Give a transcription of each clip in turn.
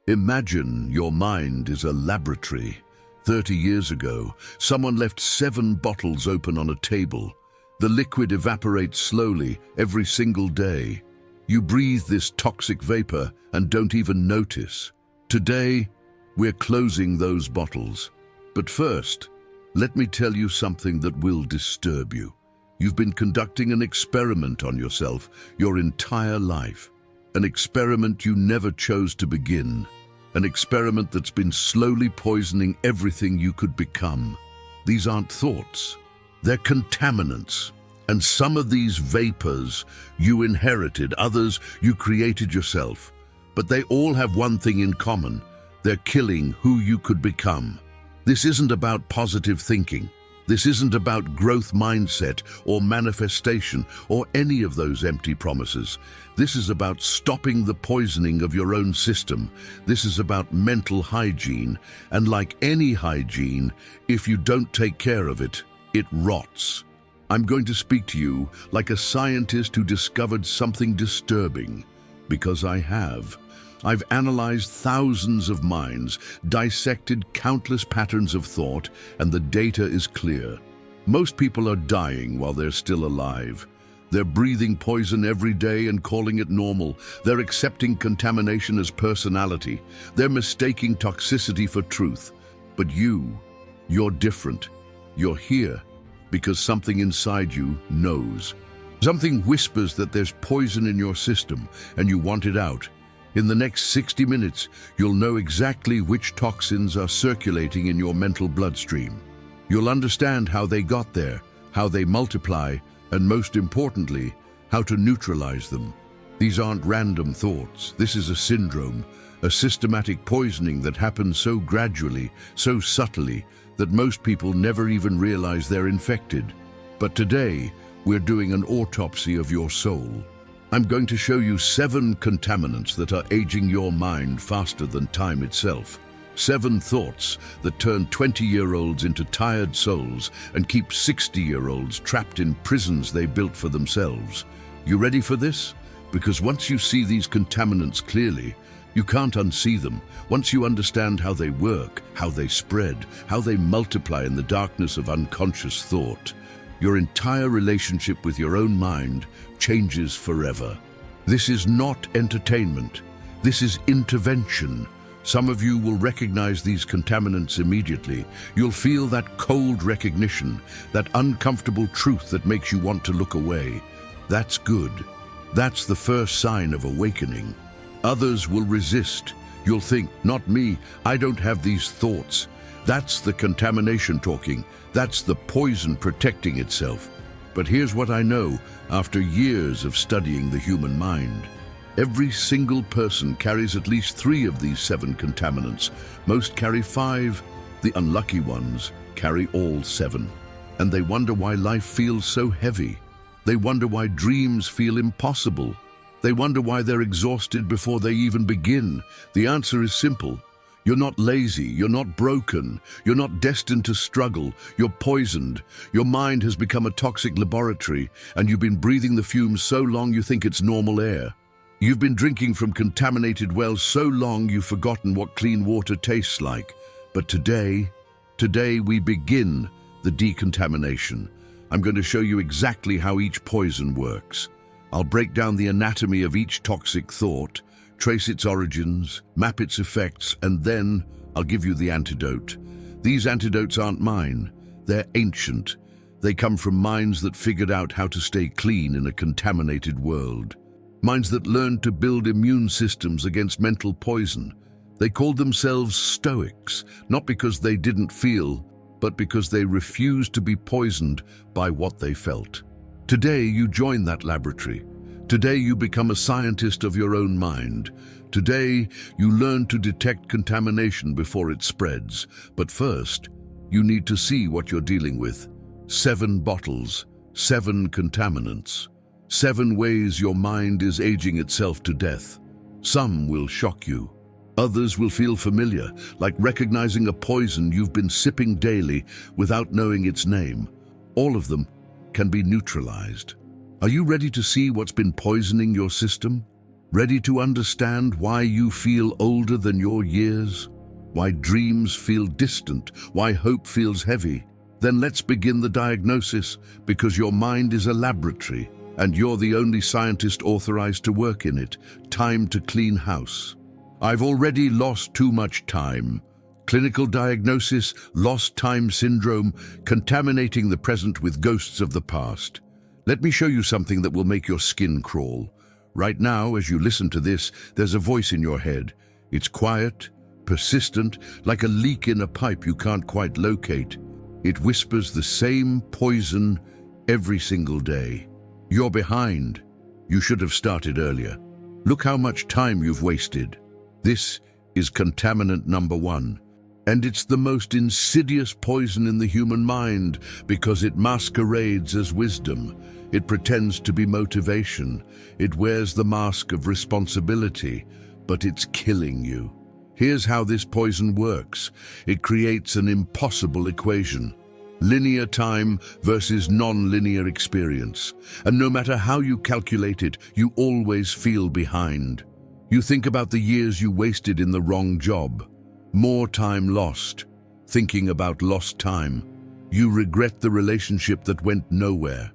Imagine your mind is a laboratory. 30 years ago, someone left 7 bottles open on a table. The liquid evaporates slowly every single day. You breathe this toxic vapor and don't even notice. Today, we're closing those bottles. But first, let me tell you something that will disturb you. You've been conducting an experiment on yourself your entire life. An experiment you never chose to begin. An experiment that's been slowly poisoning everything you could become. These aren't thoughts, they're contaminants. And some of these vapors you inherited, others you created yourself. But they all have one thing in common. They're killing who you could become. This isn't about positive thinking. This isn't about growth mindset or manifestation or any of those empty promises. This is about stopping the poisoning of your own system. This is about mental hygiene. And like any hygiene, if you don't take care of it, it rots. I'm going to speak to you like a scientist who discovered something disturbing, because I have. I've analyzed thousands of minds, dissected countless patterns of thought, and the data is clear. Most people are dying while they're still alive. They're breathing poison every day and calling it normal. They're accepting contamination as personality. They're mistaking toxicity for truth. But you're different. You're here because something inside you knows. Something whispers that there's poison in your system and you want it out. In the next 60 minutes, you'll know exactly which toxins are circulating in your mental bloodstream. You'll understand how they got there, how they multiply, and most importantly, how to neutralize them. These aren't random thoughts. This is a syndrome, a systematic poisoning that happens so gradually, so subtly, that most people never even realize they're infected. But today, we're doing an autopsy of your soul. I'm going to show you 7 contaminants that are aging your mind faster than time itself. 7 thoughts that turn 20-year-olds into tired souls and keep 60-year-olds trapped in prisons they built for themselves. You ready for this? Because once you see these contaminants clearly, you can't unsee them. Once you understand how they work, how they spread, how they multiply in the darkness of unconscious thought, your entire relationship with your own mind changes forever. This is not entertainment. This is intervention. Some of you will recognize these contaminants immediately. You'll feel that cold recognition, that uncomfortable truth that makes you want to look away. That's good. That's the first sign of awakening. Others will resist. You'll think, not me, I don't have these thoughts. That's the contamination talking. That's the poison protecting itself. But here's what I know after years of studying the human mind. Every single person carries at least 3 of these 7 contaminants. Most carry 5. The unlucky ones carry all 7. And they wonder why life feels so heavy. They wonder why dreams feel impossible. They wonder why they're exhausted before they even begin. The answer is simple. You're not lazy, you're not broken, you're not destined to struggle, you're poisoned. Your mind has become a toxic laboratory, and you've been breathing the fumes so long you think it's normal air. You've been drinking from contaminated wells so long you've forgotten what clean water tastes like. But today we begin the decontamination. I'm going to show you exactly how each poison works. I'll break down the anatomy of each toxic thought, trace its origins, map its effects, and then I'll give you the antidote. These antidotes aren't mine. They're ancient. They come from minds that figured out how to stay clean in a contaminated world. Minds that learned to build immune systems against mental poison. They called themselves Stoics, not because they didn't feel, but because they refused to be poisoned by what they felt. Today, you join that laboratory. Today, you become a scientist of your own mind. Today, you learn to detect contamination before it spreads. But first, you need to see what you're dealing with. 7 bottles, 7 contaminants. 7 ways your mind is aging itself to death. Some will shock you. Others will feel familiar, like recognizing a poison you've been sipping daily without knowing its name. All of them can be neutralized. Are you ready to see what's been poisoning your system? Ready to understand why you feel older than your years? Why dreams feel distant? Why hope feels heavy? Then let's begin the diagnosis, because your mind is a laboratory, and you're the only scientist authorized to work in it. Time to clean house. I've already lost too much time. Clinical diagnosis, lost time syndrome, contaminating the present with ghosts of the past. Let me show you something that will make your skin crawl. Right now, as you listen to this, there's a voice in your head. It's quiet, persistent, like a leak in a pipe you can't quite locate. It whispers the same poison every single day. You're behind. You should have started earlier. Look how much time you've wasted. This is contaminant number 1. And it's the most insidious poison in the human mind because it masquerades as wisdom. It pretends to be motivation. It wears the mask of responsibility, but it's killing you. Here's how this poison works. It creates an impossible equation. Linear time versus non-linear experience. And no matter how you calculate it, you always feel behind. You think about the years you wasted in the wrong job. More time lost. Thinking about lost time. You regret the relationship that went nowhere.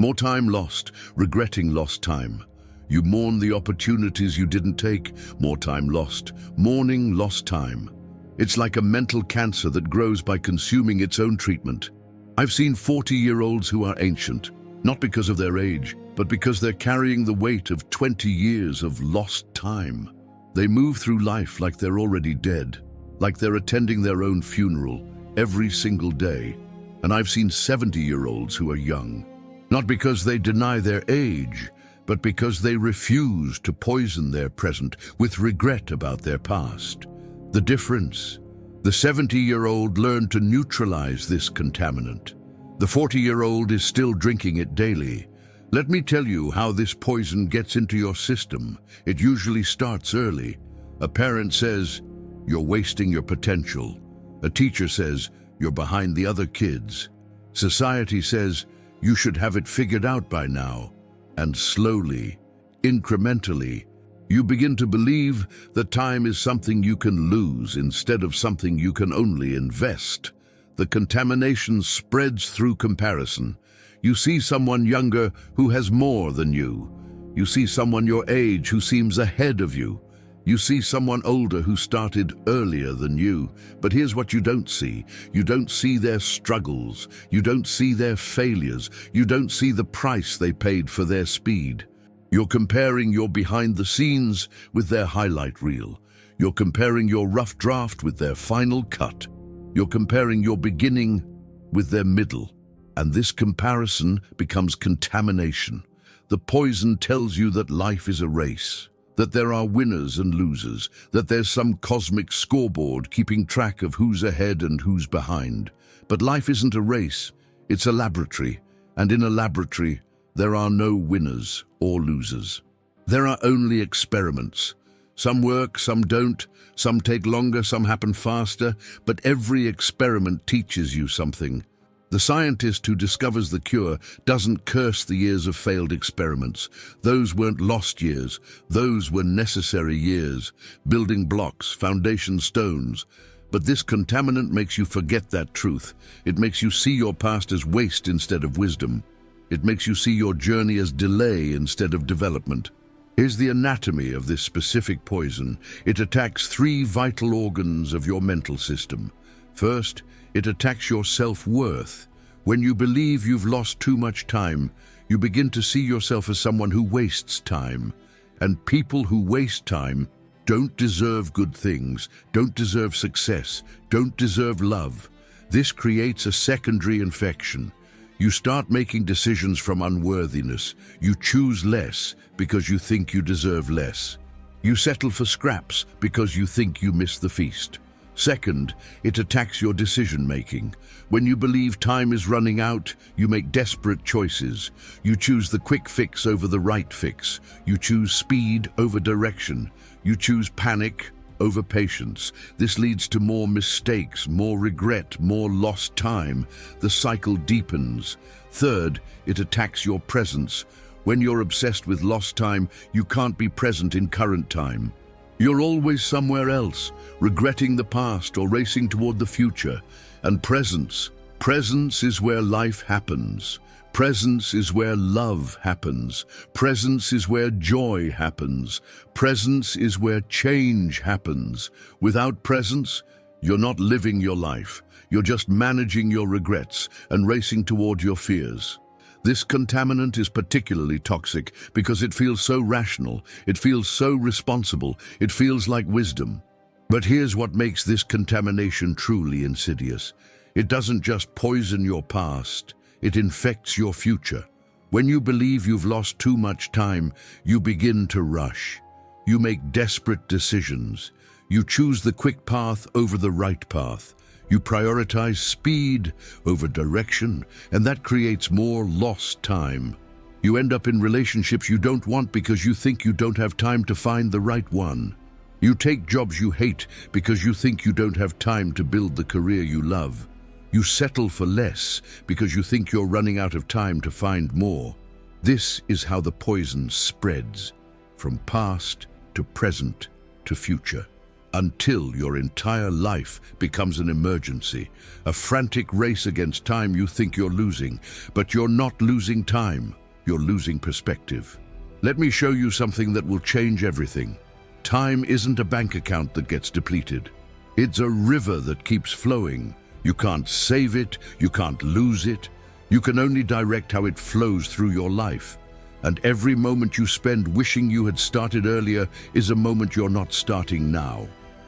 More time lost, regretting lost time. You mourn the opportunities you didn't take. More time lost, mourning lost time. It's like a mental cancer that grows by consuming its own treatment. I've seen 40-year-olds who are ancient, not because of their age, but because they're carrying the weight of 20 years of lost time. They move through life like they're already dead, like they're attending their own funeral every single day. And I've seen 70-year-olds who are young, not because they deny their age, but because they refuse to poison their present with regret about their past. The difference: the 70-year-old learned to neutralize this contaminant. The 40-year-old is still drinking it daily. Let me tell you how this poison gets into your system. It usually starts early. A parent says, "You're wasting your potential." A teacher says, "You're behind the other kids." Society says, "You should have it figured out by now." And slowly, incrementally, you begin to believe that time is something you can lose instead of something you can only invest. The contamination spreads through comparison. You see someone younger who has more than you. You see someone your age who seems ahead of you. You see someone older who started earlier than you. But here's what you don't see. You don't see their struggles. You don't see their failures. You don't see the price they paid for their speed. You're comparing your behind the scenes with their highlight reel. You're comparing your rough draft with their final cut. You're comparing your beginning with their middle. And this comparison becomes contamination. The poison tells you that life is a race, that there are winners and losers, that there's some cosmic scoreboard keeping track of who's ahead and who's behind. But life isn't a race, it's a laboratory, and in a laboratory, there are no winners or losers. There are only experiments. Some work, some don't, some take longer, some happen faster, but every experiment teaches you something. The scientist who discovers the cure doesn't curse the years of failed experiments. Those weren't lost years. Those were necessary years, building blocks, foundation stones. But this contaminant makes you forget that truth. It makes you see your past as waste instead of wisdom. It makes you see your journey as delay instead of development. Here's the anatomy of this specific poison. It attacks 3 vital organs of your mental system. First, it attacks your self-worth. When you believe you've lost too much time, you begin to see yourself as someone who wastes time. And people who waste time don't deserve good things, don't deserve success, don't deserve love. This creates a secondary infection. You start making decisions from unworthiness. You choose less because you think you deserve less. You settle for scraps because you think you miss the feast. Second, it attacks your decision-making. When you believe time is running out, you make desperate choices. You choose the quick fix over the right fix. You choose speed over direction. You choose panic over patience. This leads to more mistakes, more regret, more lost time. The cycle deepens. Third, it attacks your presence. When you're obsessed with lost time, you can't be present in current time. You're always somewhere else, regretting the past or racing toward the future. And presence is where life happens. Presence is where love happens. Presence is where joy happens. Presence is where change happens. Without presence, you're not living your life. You're just managing your regrets and racing toward your fears. This contaminant is particularly toxic because it feels so rational, it feels so responsible, it feels like wisdom. But here's what makes this contamination truly insidious. It doesn't just poison your past, it infects your future. When you believe you've lost too much time, you begin to rush. You make desperate decisions. You choose the quick path over the right path. You prioritize speed over direction, and that creates more lost time. You end up in relationships you don't want because you think you don't have time to find the right one. You take jobs you hate because you think you don't have time to build the career you love. You settle for less because you think you're running out of time to find more. This is how the poison spreads, from past to present to future, until your entire life becomes an emergency, a frantic race against time you think you're losing. But you're not losing time, you're losing perspective. Let me show you something that will change everything. Time isn't a bank account that gets depleted. It's a river that keeps flowing. You can't save it, you can't lose it. You can only direct how it flows through your life. And every moment you spend wishing you had started earlier is a moment you're not starting now.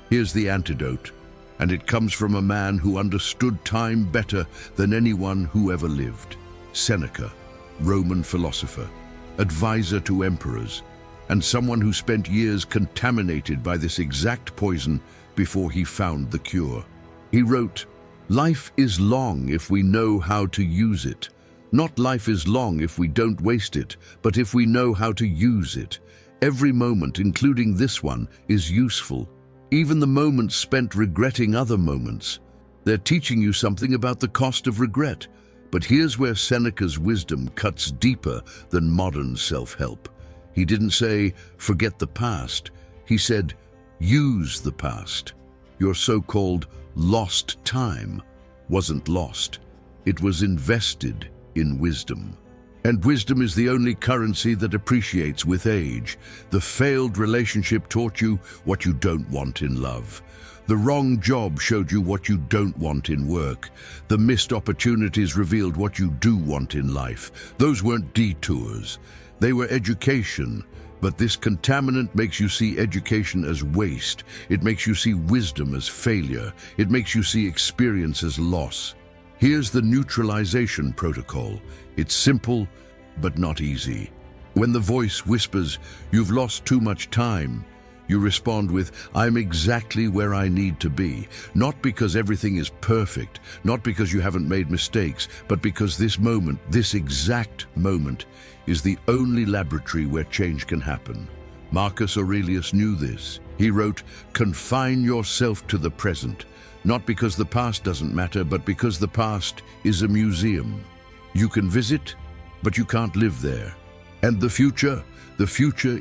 Here's the antidote, and it comes from a man who understood time better than anyone who ever lived. Seneca, Roman philosopher, advisor to emperors, and someone who spent years contaminated by this exact poison before he found the cure. He wrote, "Life is long if we know how to use it. Not life is long if we don't waste it, but if we know how to use it. Every moment, including this one, is useful. Even the moments spent regretting other moments. They're teaching you something about the cost of regret." But here's where Seneca's wisdom cuts deeper than modern self-help. He didn't say, forget the past. He said, use the past. Your so-called lost time wasn't lost. It was invested in wisdom. And wisdom is the only currency that appreciates with age. The failed relationship taught you what you don't want in love. The wrong job showed you what you don't want in work. The missed opportunities revealed what you do want in life. Those weren't detours. They were education. But this contaminant makes you see education as waste. It makes you see wisdom as failure. It makes you see experience as loss. Here's the neutralization protocol. It's simple, but not easy. When the voice whispers, "You've lost too much time," you respond with, "I'm exactly where I need to be." Not because everything is perfect, not because you haven't made mistakes, but because this moment, this exact moment, is the only laboratory where change can happen. Marcus Aurelius knew this. He wrote, "Confine yourself to the present, not because the past doesn't matter, but because the past is a museum. You can visit, but you can't live there. And the future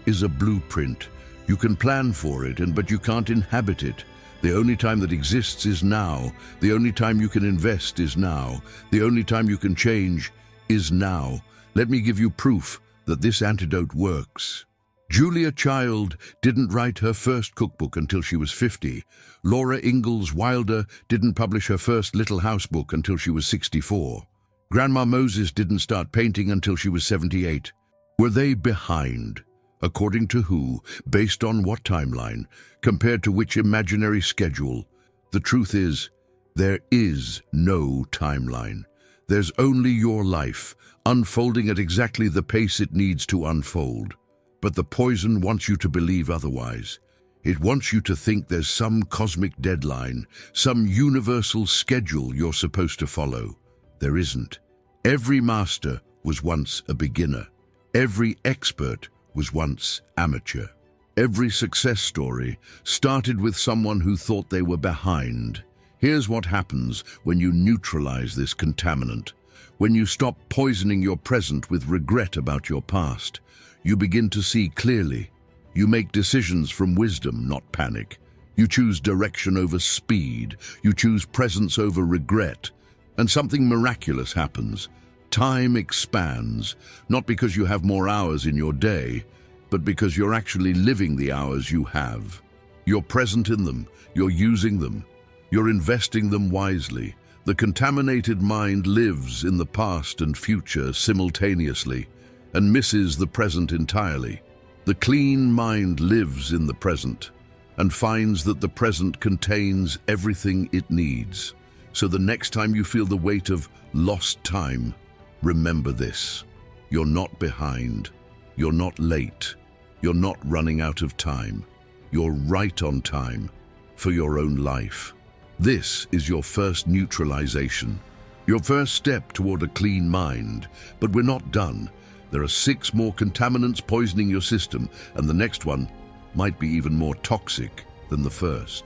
is a blueprint. You can plan for it, but you can't inhabit it. The only time that exists is now. The only time you can invest is now. The only time you can change is now." Let me give you proof that this antidote works. Julia Child didn't write her first cookbook until she was 50. Laura Ingalls Wilder didn't publish her first Little House book until she was 64. Grandma Moses didn't start painting until she was 78. Were they behind? According to who? Based on what timeline? Compared to which imaginary schedule? The truth is, there is no timeline. There's only your life, unfolding at exactly the pace it needs to unfold. But the poison wants you to believe otherwise. It wants you to think there's some cosmic deadline, some universal schedule you're supposed to follow. There isn't. Every master was once a beginner. Every expert was once amateur. Every success story started with someone who thought they were behind. Here's what happens when you neutralize this contaminant. When you stop poisoning your present with regret about your past, you begin to see clearly. You make decisions from wisdom, not panic. You choose direction over speed. You choose presence over regret. And something miraculous happens. Time expands, not because you have more hours in your day, but because you're actually living the hours you have. You're present in them. You're using them. You're investing them wisely. The contaminated mind lives in the past and future simultaneously and misses the present entirely. The clean mind lives in the present and finds that the present contains everything it needs. So the next time you feel the weight of lost time, remember this. You're not behind. You're not late. You're not running out of time. You're right on time for your own life. This is your first neutralization, your first step toward a clean mind. But we're not done. There are 6 more contaminants poisoning your system, and the next one might be even more toxic than the first.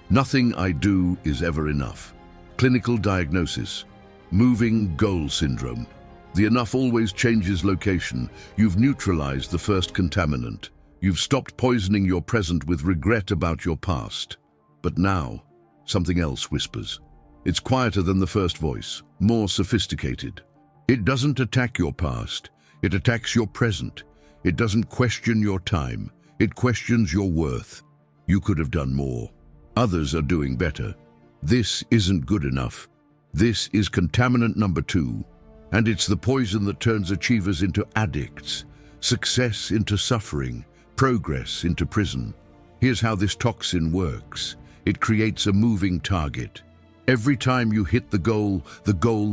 Nothing I do is ever enough. Clinical diagnosis. Moving goal syndrome. The enough always changes location. You've neutralized the first contaminant. You've stopped poisoning your present with regret about your past. But now, something else whispers. It's quieter than the first voice, more sophisticated. It doesn't attack your past. It attacks your present. It doesn't question your time. It questions your worth. You could have done more. Others are doing better. This isn't good enough. This is contaminant number 2. And it's the poison that turns achievers into addicts, success into suffering, progress into prison. Here's how this toxin works. It creates a moving target. Every time you hit the goal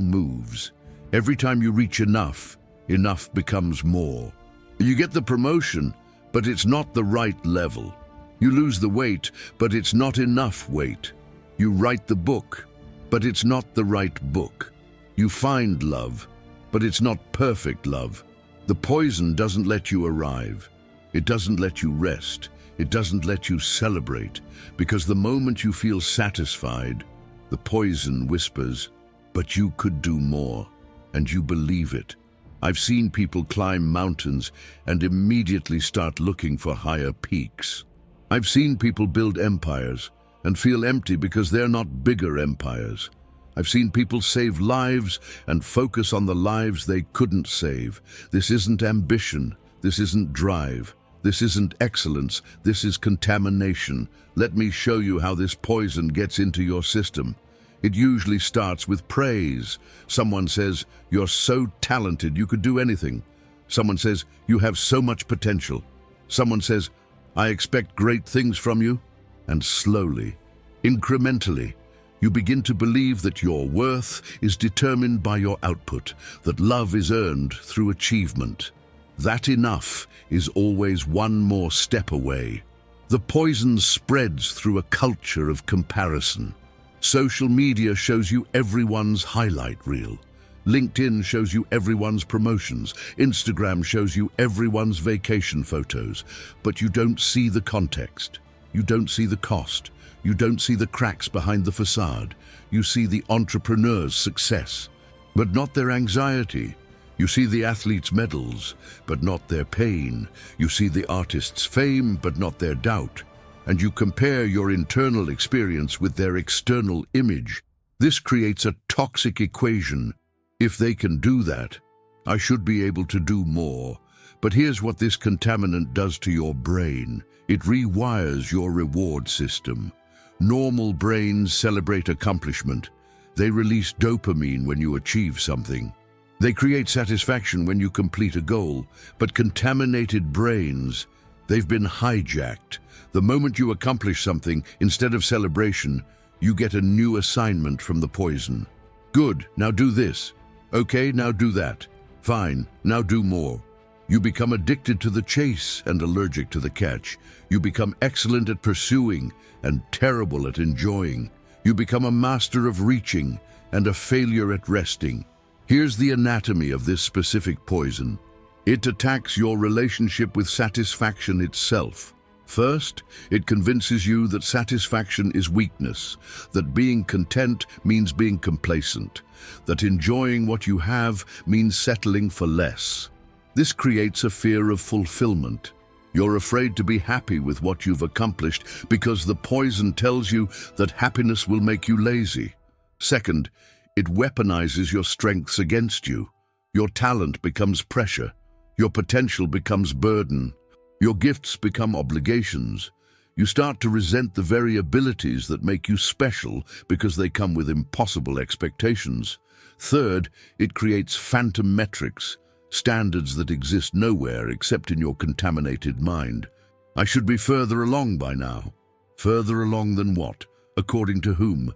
moves. Every time you reach enough, enough becomes more. You get the promotion, but it's not the right level. You lose the weight, but it's not enough weight. You write the book, but it's not the right book. You find love, but it's not perfect love. The poison doesn't let you arrive. It doesn't let you rest. It doesn't let you celebrate, because the moment you feel satisfied, the poison whispers, but you could do more, and you believe it. I've seen people climb mountains and immediately start looking for higher peaks. I've seen people build empires and feel empty because they're not bigger empires. I've seen people save lives and focus on the lives they couldn't save. This isn't ambition. This isn't drive. This isn't excellence. This is contamination. Let me show you how this poison gets into your system. It usually starts with praise. Someone says, "You're so talented, you could do anything." Someone says, "You have so much potential." Someone says, "I expect great things from you." And slowly, incrementally, you begin to believe that your worth is determined by your output, that love is earned through achievement. That enough is always one more step away. The poison spreads through a culture of comparison. Social media shows you everyone's highlight reel. LinkedIn shows you everyone's promotions. Instagram shows you everyone's vacation photos. But you don't see the context. You don't see the cost. You don't see the cracks behind the facade. You see the entrepreneur's success, but not their anxiety. You see the athlete's medals, but not their pain. You see the artist's fame, but not their doubt. And you compare your internal experience with their external image. This creates a toxic equation. If they can do that, I should be able to do more. But here's what this contaminant does to your brain. It rewires your reward system. Normal brains celebrate accomplishment. They release dopamine when you achieve something. They create satisfaction when you complete a goal. But contaminated brains, they've been hijacked. The moment you accomplish something, instead of celebration, you get a new assignment from the poison. Good, now do this. Okay, now do that. Fine, now do more. You become addicted to the chase and allergic to the catch. You become excellent at pursuing and terrible at enjoying. You become a master of reaching and a failure at resting. Here's the anatomy of this specific poison. It attacks your relationship with satisfaction itself. First, it convinces you that satisfaction is weakness, that being content means being complacent, that enjoying what you have means settling for less. This creates a fear of fulfillment. You're afraid to be happy with what you've accomplished because the poison tells you that happiness will make you lazy. Second, it weaponizes your strengths against you. Your talent becomes pressure. Your potential becomes burden. Your gifts become obligations. You start to resent the very abilities that make you special because they come with impossible expectations. Third, it creates phantom metrics, standards that exist nowhere except in your contaminated mind. I should be further along by now. Further along than what? According to whom?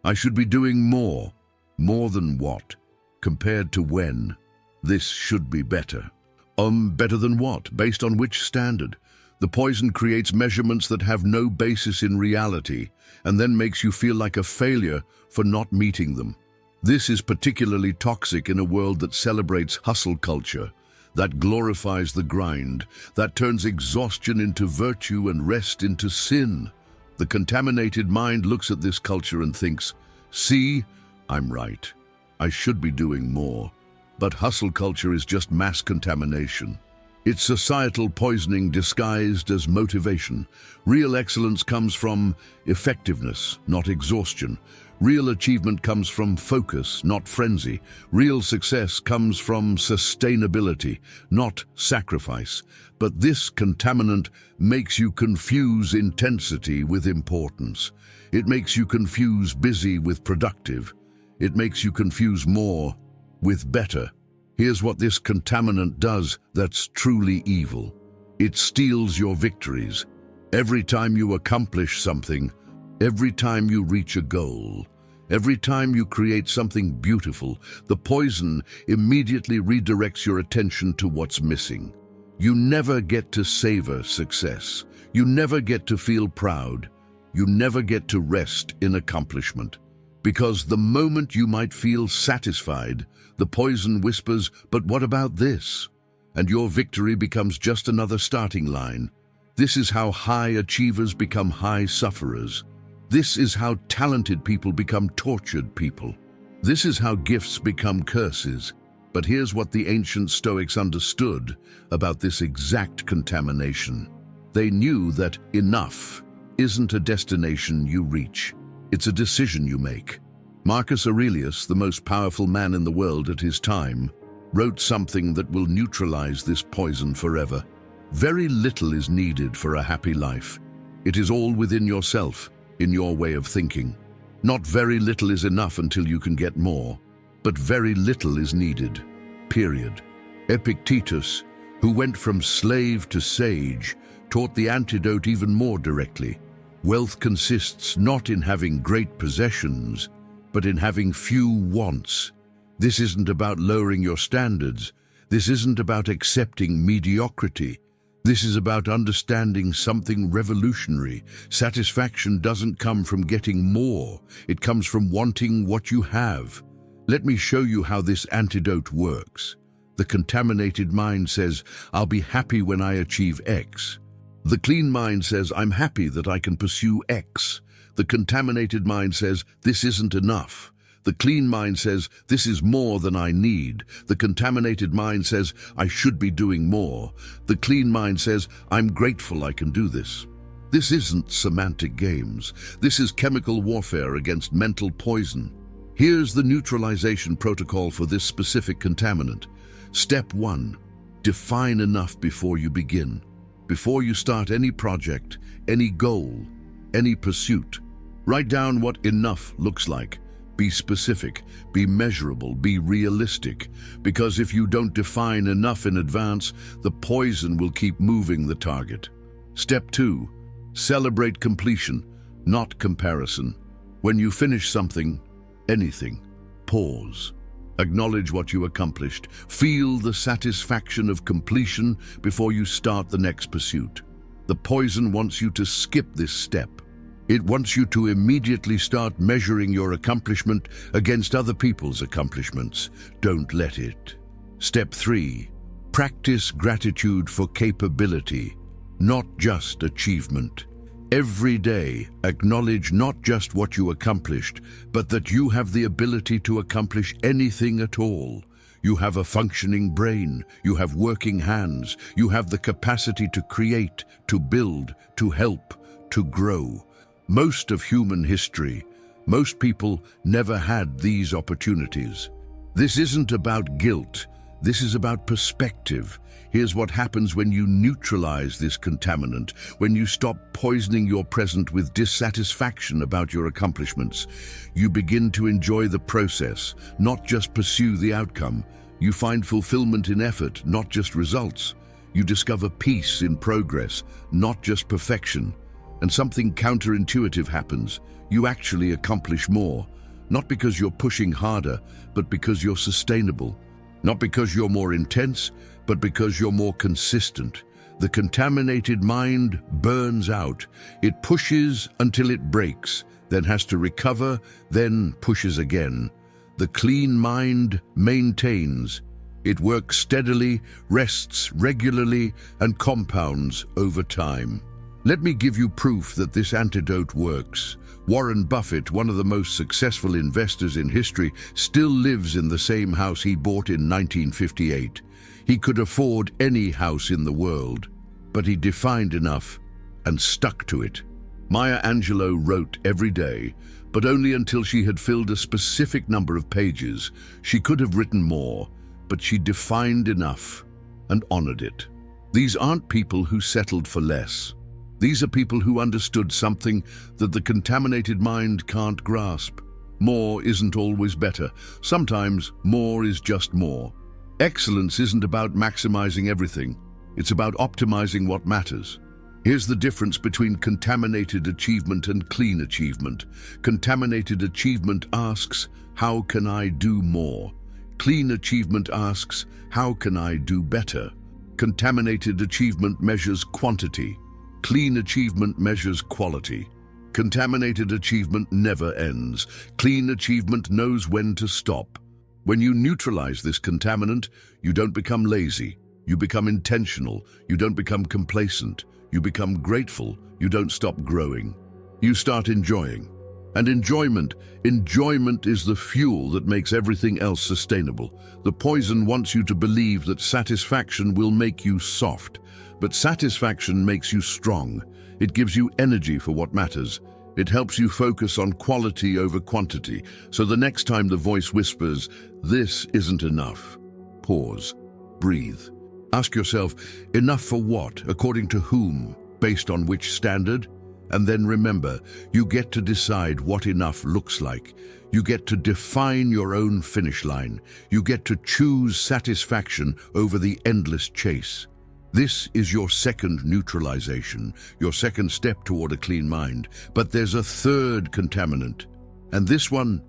I should be doing more. More than what? Compared to when? This should be better. Better than what? Based on which standard? The poison creates measurements that have no basis in reality and then makes you feel like a failure for not meeting them. This is particularly toxic in a world that celebrates hustle culture, that glorifies the grind, that turns exhaustion into virtue and rest into sin. The contaminated mind looks at this culture and thinks, "See, I'm right. I should be doing more." But hustle culture is just mass contamination. It's societal poisoning disguised as motivation. Real excellence comes from effectiveness, not exhaustion. Real achievement comes from focus, not frenzy. Real success comes from sustainability, not sacrifice. But this contaminant makes you confuse intensity with importance. It makes you confuse busy with productive. It makes you confuse more with better. Here's what this contaminant does that's truly evil. It steals your victories. Every time you accomplish something, every time you reach a goal, every time you create something beautiful, the poison immediately redirects your attention to what's missing. You never get to savor success. You never get to feel proud. You never get to rest in accomplishment. Because the moment you might feel satisfied, the poison whispers, "But what about this?" And your victory becomes just another starting line. This is how high achievers become high sufferers. This is how talented people become tortured people. This is how gifts become curses. But here's what the ancient Stoics understood about this exact contamination. They knew that enough isn't a destination you reach. It's a decision you make. Marcus Aurelius, the most powerful man in the world at his time, wrote something that will neutralize this poison forever. Very little is needed for a happy life. It is all within yourself, in your way of thinking. Not very little is enough until you can get more, but very little is needed, period. Epictetus, who went from slave to sage, taught the antidote even more directly. Wealth consists not in having great possessions, but in having few wants. This isn't about lowering your standards. This isn't about accepting mediocrity. This is about understanding something revolutionary. Satisfaction doesn't come from getting more. It comes from wanting what you have. Let me show you how this antidote works. The contaminated mind says, "I'll be happy when I achieve X." The clean mind says, "I'm happy that I can pursue X." The contaminated mind says, "This isn't enough." The clean mind says, "This is more than I need." The contaminated mind says, "I should be doing more." The clean mind says, "I'm grateful I can do this." This isn't semantic games. This is chemical warfare against mental poison. Here's the neutralization protocol for this specific contaminant. Step 1. Define enough before you begin. Before you start any project, any goal, any pursuit, write down what enough looks like. Be specific, be measurable, be realistic. Because if you don't define enough in advance, the poison will keep moving the target. Step 2. Celebrate completion, not comparison. When you finish something, anything, pause. Acknowledge what you accomplished. Feel the satisfaction of completion before you start the next pursuit. The poison wants you to skip this step. It wants you to immediately start measuring your accomplishment against other people's accomplishments. Don't let it. Step 3. Practice gratitude for capability, not just achievement. Every day, acknowledge not just what you accomplished, but that you have the ability to accomplish anything at all. You have a functioning brain, you have working hands, you have the capacity to create, to build, to help, to grow. Most of human history, most people never had these opportunities. This isn't about guilt, this is about perspective. Here's what happens when you neutralize this contaminant, when you stop poisoning your present with dissatisfaction about your accomplishments. You begin to enjoy the process, not just pursue the outcome. You find fulfillment in effort, not just results. You discover peace in progress, not just perfection. And something counterintuitive happens. You actually accomplish more, not because you're pushing harder, but because you're sustainable. Not because you're more intense, but because you're more consistent. The contaminated mind burns out. It pushes until it breaks, then has to recover, then pushes again. The clean mind maintains. It works steadily, rests regularly, and compounds over time. Let me give you proof that this antidote works. Warren Buffett, one of the most successful investors in history, still lives in the same house he bought in 1958. He could afford any house in the world, but he defined enough and stuck to it. Maya Angelou wrote every day, but only until she had filled a specific number of pages. She could have written more, but she defined enough and honored it. These aren't people who settled for less. These are people who understood something that the contaminated mind can't grasp. More isn't always better. Sometimes more is just more. Excellence isn't about maximizing everything. It's about optimizing what matters. Here's the difference between contaminated achievement and clean achievement. Contaminated achievement asks, how can I do more? Clean achievement asks, how can I do better? Contaminated achievement measures quantity. Clean achievement measures quality. Contaminated achievement never ends. Clean achievement knows when to stop. When you neutralize this contaminant, you don't become lazy. You become intentional. You don't become complacent. You become grateful. You don't stop growing. You start enjoying. And enjoyment is the fuel that makes everything else sustainable. The poison wants you to believe that satisfaction will make you soft. But satisfaction makes you strong. It gives you energy for what matters. It helps you focus on quality over quantity. So the next time the voice whispers, "This isn't enough," pause, breathe. Ask yourself, enough for what, according to whom, based on which standard? And then remember, you get to decide what enough looks like. You get to define your own finish line. You get to choose satisfaction over the endless chase. This is your second neutralization, your second step toward a clean mind. But there's a third contaminant. And this one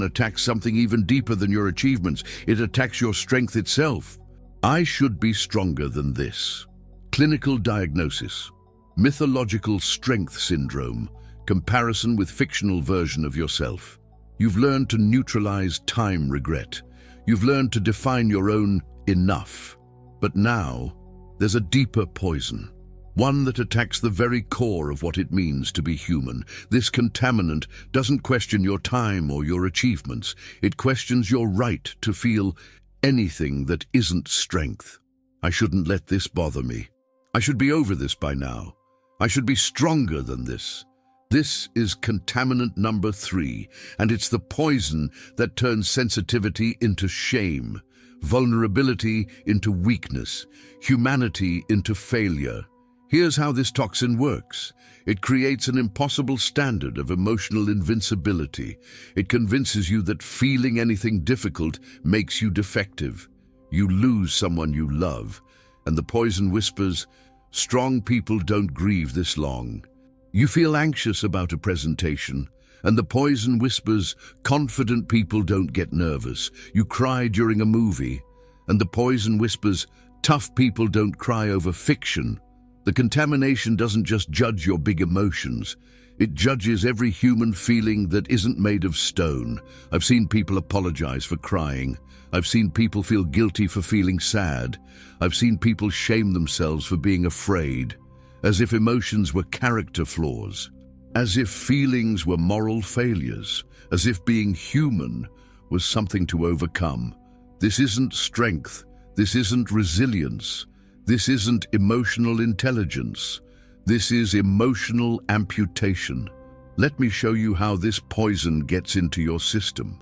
attacks something even deeper than your achievements. It attacks your strength itself. I should be stronger than this. Clinical diagnosis. Mythological strength syndrome. Comparison with fictional version of yourself. You've learned to neutralize time regret. You've learned to define your own enough. But now, there's a deeper poison, one that attacks the very core of what it means to be human. This contaminant doesn't question your time or your achievements. It questions your right to feel anything that isn't strength. I shouldn't let this bother me. I should be over this by now. I should be stronger than this. This is contaminant number 3, and it's the poison that turns sensitivity into shame, vulnerability into weakness, humanity into failure. Here's how this toxin works. It creates an impossible standard of emotional invincibility. It convinces you that feeling anything difficult makes you defective. You lose someone you love, and the poison whispers, strong people don't grieve this long. You feel anxious about a presentation, and the poison whispers, confident people don't get nervous. You cry during a movie, and the poison whispers, tough people don't cry over fiction. The contamination doesn't just judge your big emotions, It judges every human feeling that isn't made of stone. I've seen people apologize for crying. I've seen people feel guilty for feeling sad. I've seen people shame themselves for being afraid, as if emotions were character flaws, as if feelings were moral failures, as if being human was something to overcome. This isn't strength. This isn't resilience. This isn't emotional intelligence. This is emotional amputation. Let me show you how this poison gets into your system.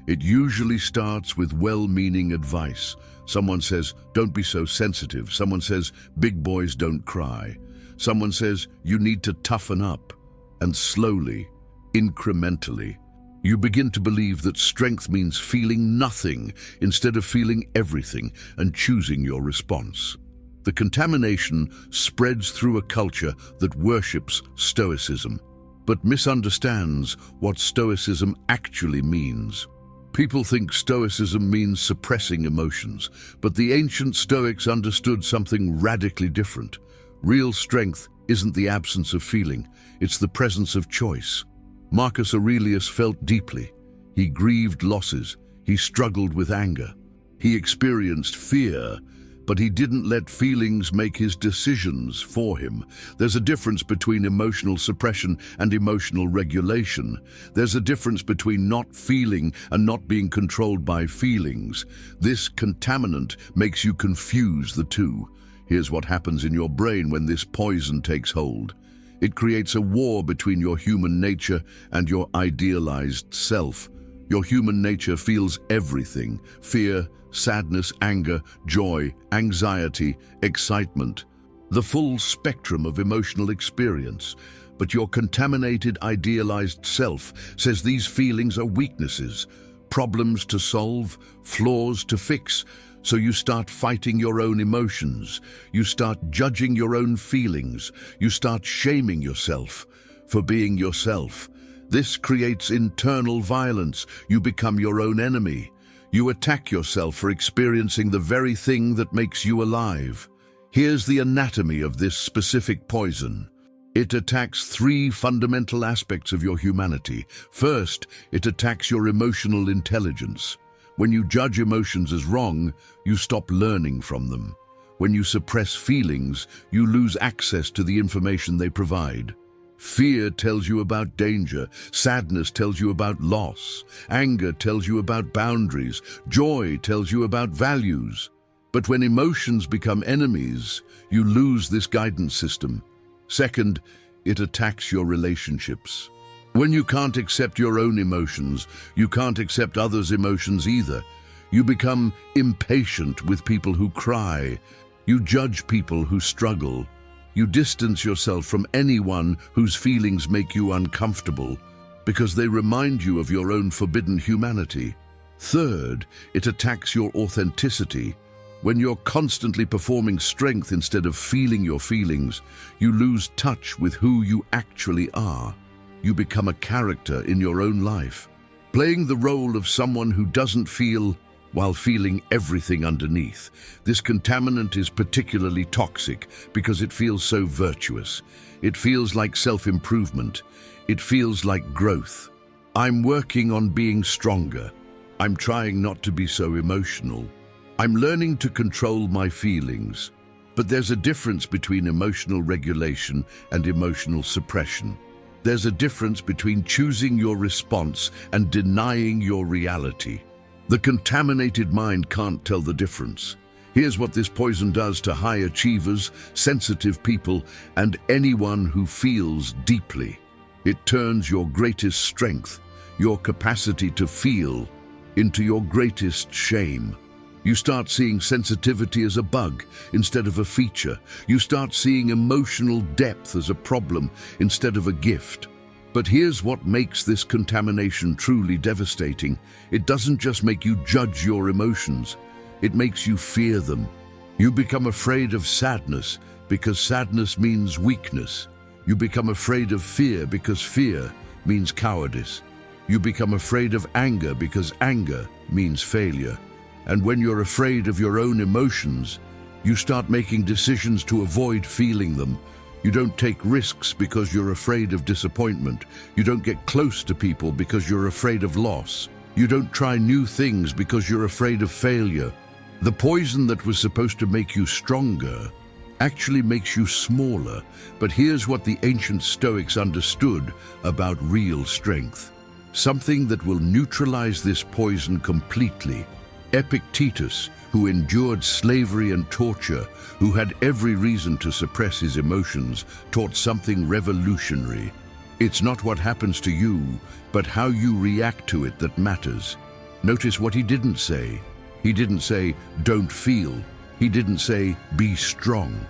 It usually starts with well-meaning advice. Someone says, "Don't be so sensitive." Someone says, "Big boys don't cry." Someone says, "You need to toughen up." And slowly, incrementally, you begin to believe that strength means feeling nothing instead of feeling everything and choosing your response. The contamination spreads through a culture that worships Stoicism, but misunderstands what Stoicism actually means. People think Stoicism means suppressing emotions, but the ancient Stoics understood something radically different. Real strength isn't the absence of feeling, it's the presence of choice. Marcus Aurelius felt deeply. He grieved losses. He struggled with anger. He experienced fear, but he didn't let feelings make his decisions for him. There's a difference between emotional suppression and emotional regulation. There's a difference between not feeling and not being controlled by feelings. This contaminant makes you confuse the two. Here's what happens in your brain when this poison takes hold. It creates a war between your human nature and your idealized self. Your human nature feels everything: fear, sadness, anger, joy, anxiety, excitement, the full spectrum of emotional experience. But your contaminated, idealized self says these feelings are weaknesses, problems to solve, flaws to fix. So you start fighting your own emotions. You start judging your own feelings. You start shaming yourself for being yourself. This creates internal violence. You become your own enemy. You attack yourself for experiencing the very thing that makes you alive. Here's the anatomy of this specific poison. It attacks three fundamental aspects of your humanity. First, it attacks your emotional intelligence. When you judge emotions as wrong, you stop learning from them. When you suppress feelings, you lose access to the information they provide. Fear tells you about danger. Sadness tells you about loss. Anger tells you about boundaries. Joy tells you about values. But when emotions become enemies, you lose this guidance system. Second, it attacks your relationships. When you can't accept your own emotions, you can't accept others' emotions either. You become impatient with people who cry. You judge people who struggle. You distance yourself from anyone whose feelings make you uncomfortable because they remind you of your own forbidden humanity. Third, it attacks your authenticity. When you're constantly performing strength instead of feeling your feelings, you lose touch with who you actually are. You become a character in your own life, playing the role of someone who doesn't feel while feeling everything underneath. This contaminant is particularly toxic because it feels so virtuous. It feels like self-improvement. It feels like growth. I'm working on being stronger. I'm trying not to be so emotional. I'm learning to control my feelings. But there's a difference between emotional regulation and emotional suppression. There's a difference between choosing your response and denying your reality. The contaminated mind can't tell the difference. Here's what this poison does to high achievers, sensitive people, and anyone who feels deeply. It turns your greatest strength, your capacity to feel, into your greatest shame. You start seeing sensitivity as a bug instead of a feature. You start seeing emotional depth as a problem instead of a gift. But here's what makes this contamination truly devastating. It doesn't just make you judge your emotions, it makes you fear them. You become afraid of sadness because sadness means weakness. You become afraid of fear because fear means cowardice. You become afraid of anger because anger means failure. And when you're afraid of your own emotions, you start making decisions to avoid feeling them. You don't take risks because you're afraid of disappointment. You don't get close to people because you're afraid of loss. You don't try new things because you're afraid of failure. The poison that was supposed to make you stronger actually makes you smaller. But here's what the ancient Stoics understood about real strength. Something that will neutralize this poison completely. Epictetus, who endured slavery and torture, who had every reason to suppress his emotions, taught something revolutionary. It's not what happens to you, but how you react to it that matters. Notice what he didn't say. He didn't say, don't feel. He didn't say, be strong.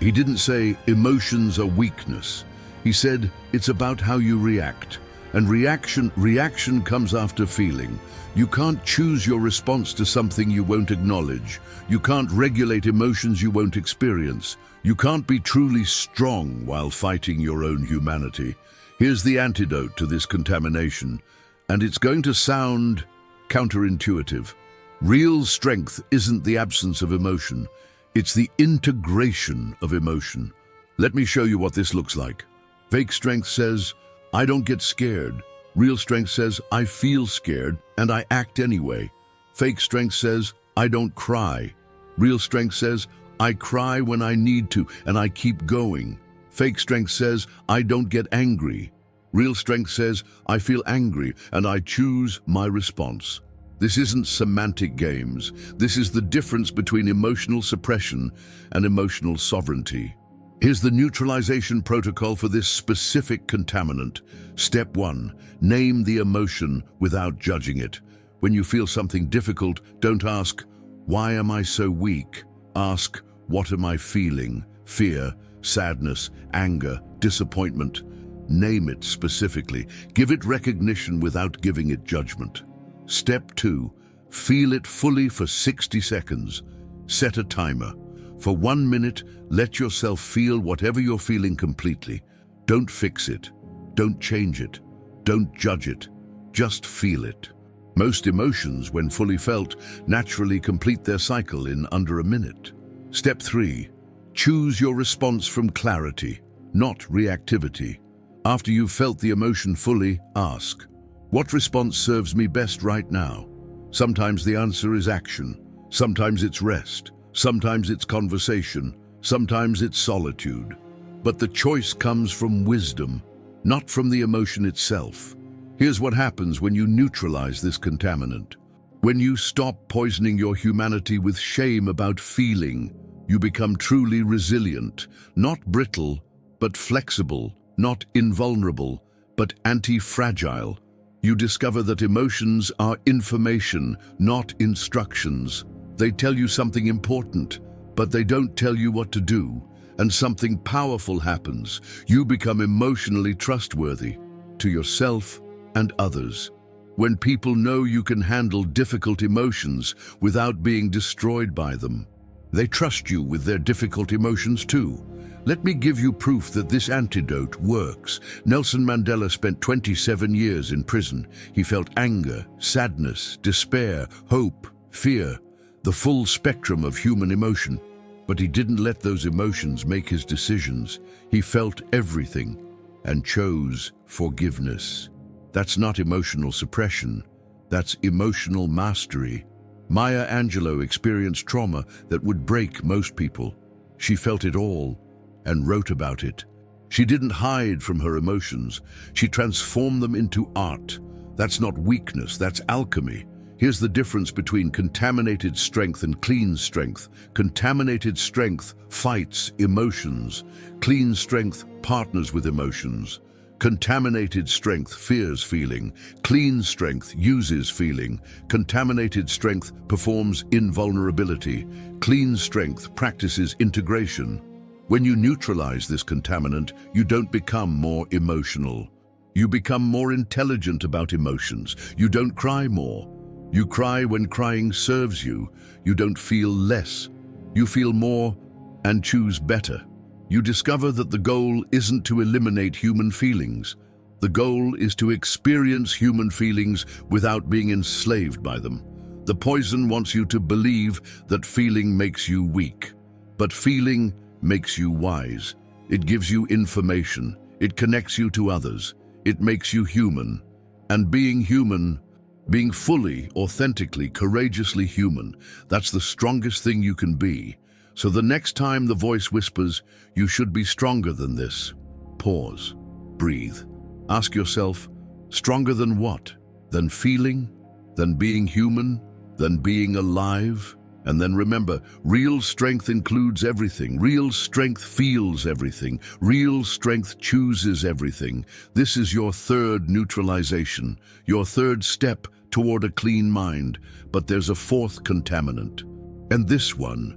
He didn't say, emotions are weakness. He said, it's about how you react. And reaction comes after feeling. You can't choose your response to something you won't acknowledge. You can't regulate emotions you won't experience. You can't be truly strong while fighting your own humanity. Here's the antidote to this contamination, and it's going to sound counterintuitive. Real strength isn't the absence of emotion. It's the integration of emotion. Let me show you what this looks like. Fake strength says, I don't get scared. Real strength says, I feel scared and I act anyway. Fake strength says, I don't cry. Real strength says, I cry when I need to and I keep going. Fake strength says, I don't get angry. Real strength says, I feel angry and I choose my response. This isn't semantic games. This is the difference between emotional suppression and emotional sovereignty. Here's the neutralization protocol for this specific contaminant. Step 1, name the emotion without judging it. When you feel something difficult, don't ask, why am I so weak? Ask, what am I feeling? Fear, sadness, anger, disappointment. Name it specifically. Give it recognition without giving it judgment. Step 2, feel it fully for 60 seconds. Set a timer. For 1 minute, let yourself feel whatever you're feeling completely. Don't fix it. Don't change it. Don't judge it. Just feel it. Most emotions, when fully felt, naturally complete their cycle in under a minute. Step 3, choose your response from clarity, not reactivity. After you've felt the emotion fully, ask, what response serves me best right now? Sometimes the answer is action. Sometimes it's rest. Sometimes it's conversation. Sometimes it's solitude. But the choice comes from wisdom, not from the emotion itself. Here's what happens when you neutralize this contaminant. When you stop poisoning your humanity with shame about feeling, you become truly resilient, not brittle, but flexible, not invulnerable, but anti-fragile. You discover that emotions are information, not instructions. They tell you something important, but they don't tell you what to do. And something powerful happens. You become emotionally trustworthy to yourself and others. When people know you can handle difficult emotions without being destroyed by them, they trust you with their difficult emotions too. Let me give you proof that this antidote works. Nelson Mandela spent 27 years in prison. He felt anger, sadness, despair, hope, fear, the full spectrum of human emotion. But he didn't let those emotions make his decisions. He felt everything and chose forgiveness. That's not emotional suppression. That's emotional mastery. Maya Angelou experienced trauma that would break most people. She felt it all and wrote about it. She didn't hide from her emotions. She transformed them into art. That's not weakness, that's alchemy. Here's the difference between contaminated strength and clean strength. Contaminated strength fights emotions. Clean strength partners with emotions. Contaminated strength fears feeling. Clean strength uses feeling. Contaminated strength performs invulnerability. Clean strength practices integration. When you neutralize this contaminant, you don't become more emotional. You become more intelligent about emotions. You don't cry more. You cry when crying serves you. You don't feel less. You feel more and choose better. You discover that the goal isn't to eliminate human feelings. The goal is to experience human feelings without being enslaved by them. The poison wants you to believe that feeling makes you weak, but feeling makes you wise. It gives you information. It connects you to others. It makes you human. And being human, being fully, authentically, courageously human, that's the strongest thing you can be. So the next time the voice whispers, you should be stronger than this, pause, breathe. Ask yourself, stronger than what? Than feeling? Than being human? Than being alive? And then remember, real strength includes everything. Real strength feels everything. Real strength chooses everything. This is your third neutralization, your third step toward a clean mind. But there's a fourth contaminant. And this one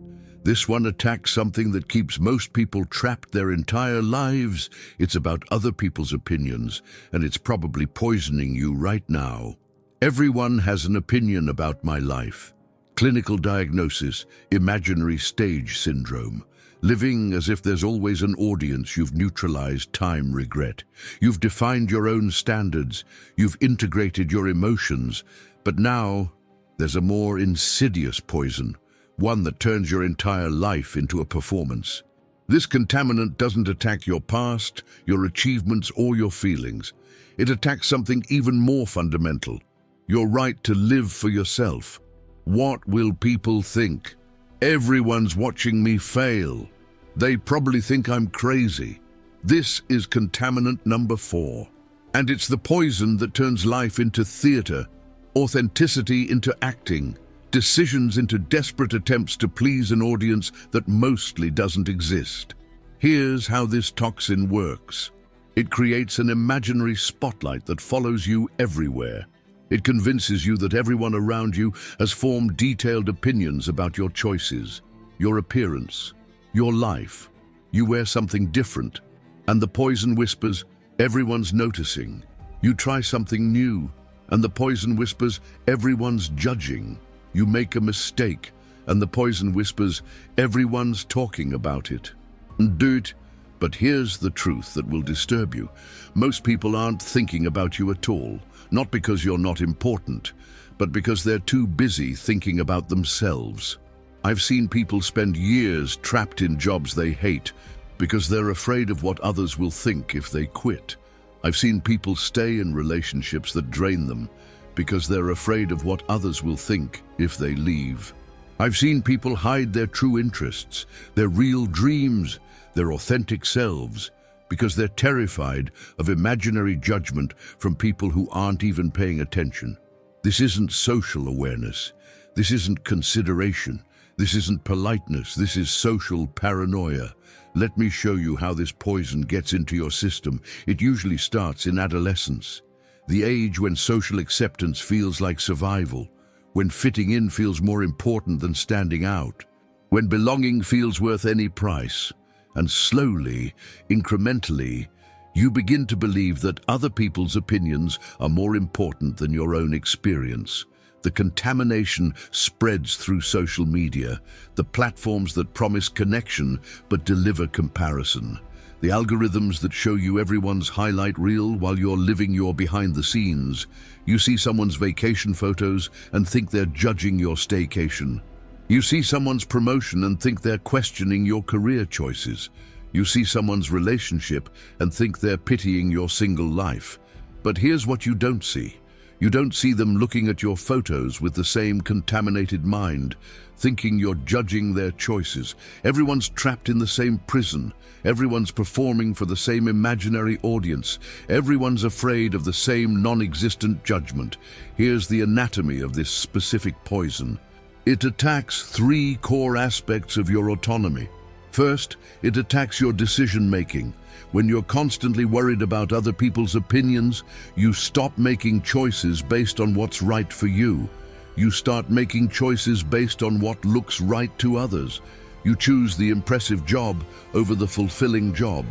attacks something that keeps most people trapped their entire lives. It's about other people's opinions, and it's probably poisoning you right now. Everyone has an opinion about my life. Clinical diagnosis, imaginary stage syndrome. Living as if there's always an audience. You've neutralized time, regret. You've defined your own standards. You've integrated your emotions. But now, there's a more insidious poison. One that turns your entire life into a performance. This contaminant doesn't attack your past, your achievements, or your feelings. It attacks something even more fundamental. Your right to live for yourself. What will people think? Everyone's watching me fail. They probably think I'm crazy. This is contaminant number 4. And it's the poison that turns life into theater, authenticity into acting, decisions into desperate attempts to please an audience that mostly doesn't exist. Here's how this toxin works. It creates an imaginary spotlight that follows you everywhere. It convinces you that everyone around you has formed detailed opinions about your choices, your appearance, your life. You wear something different, and the poison whispers, everyone's noticing. You try something new, and the poison whispers, everyone's judging. You make a mistake, and the poison whispers, everyone's talking about it. And do it, but here's the truth that will disturb you. Most people aren't thinking about you at all, not because you're not important, but because they're too busy thinking about themselves. I've seen people spend years trapped in jobs they hate because they're afraid of what others will think if they quit. I've seen people stay in relationships that drain them because they're afraid of what others will think if they leave. I've seen people hide their true interests, their real dreams, their authentic selves, because they're terrified of imaginary judgment from people who aren't even paying attention. This isn't social awareness. This isn't consideration. This isn't politeness. This is social paranoia. Let me show you how this poison gets into your system. It usually starts in adolescence, the age when social acceptance feels like survival, when fitting in feels more important than standing out, when belonging feels worth any price. And slowly, incrementally, you begin to believe that other people's opinions are more important than your own experience. The contamination spreads through social media, the platforms that promise connection but deliver comparison. The algorithms that show you everyone's highlight reel while you're living your behind the scenes. You see someone's vacation photos and think they're judging your staycation. You see someone's promotion and think they're questioning your career choices. You see someone's relationship and think they're pitying your single life. But here's what you don't see. You don't see them looking at your photos with the same contaminated mind, thinking you're judging their choices. Everyone's trapped in the same prison. Everyone's performing for the same imaginary audience. Everyone's afraid of the same non-existent judgment. Here's the anatomy of this specific poison. It attacks 3 core aspects of your autonomy. First, it attacks your decision-making. When you're constantly worried about other people's opinions, you stop making choices based on what's right for you. You start making choices based on what looks right to others. You choose the impressive job over the fulfilling job.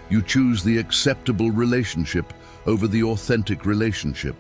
You choose the acceptable relationship over the authentic relationship.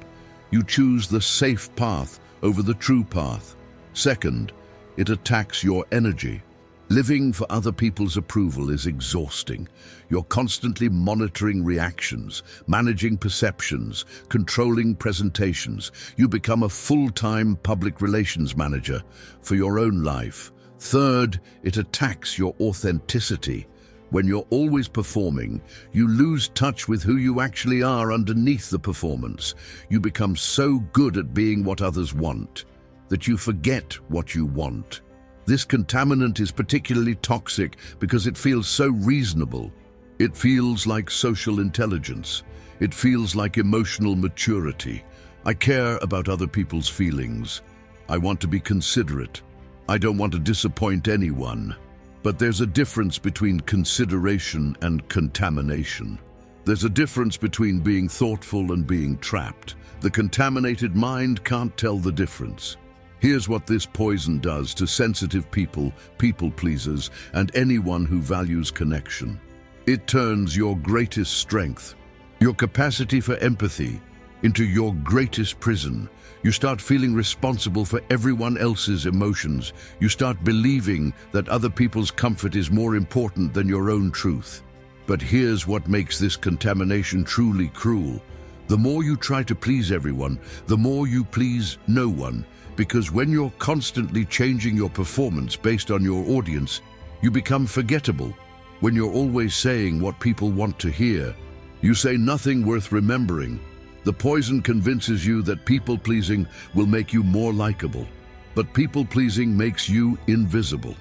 You choose the safe path over the true path. Second, it attacks your energy. Living for other people's approval is exhausting. You're constantly monitoring reactions, managing perceptions, controlling presentations. You become a full-time public relations manager for your own life. Third, it attacks your authenticity. When you're always performing, you lose touch with who you actually are underneath the performance. You become so good at being what others want that you forget what you want. This contaminant is particularly toxic because it feels so reasonable. It feels like social intelligence. It feels like emotional maturity. I care about other people's feelings. I want to be considerate. I don't want to disappoint anyone. But there's a difference between consideration and contamination. There's a difference between being thoughtful and being trapped. The contaminated mind can't tell the difference. Here's what this poison does to sensitive people, people pleasers, and anyone who values connection. It turns your greatest strength, your capacity for empathy, into your greatest prison. You start feeling responsible for everyone else's emotions. You start believing that other people's comfort is more important than your own truth. But here's what makes this contamination truly cruel. The more you try to please everyone, the more you please no one. Because when you're constantly changing your performance based on your audience, you become forgettable. When you're always saying what people want to hear, you say nothing worth remembering. The poison convinces you that people-pleasing will make you more likable. But people-pleasing makes you invisible.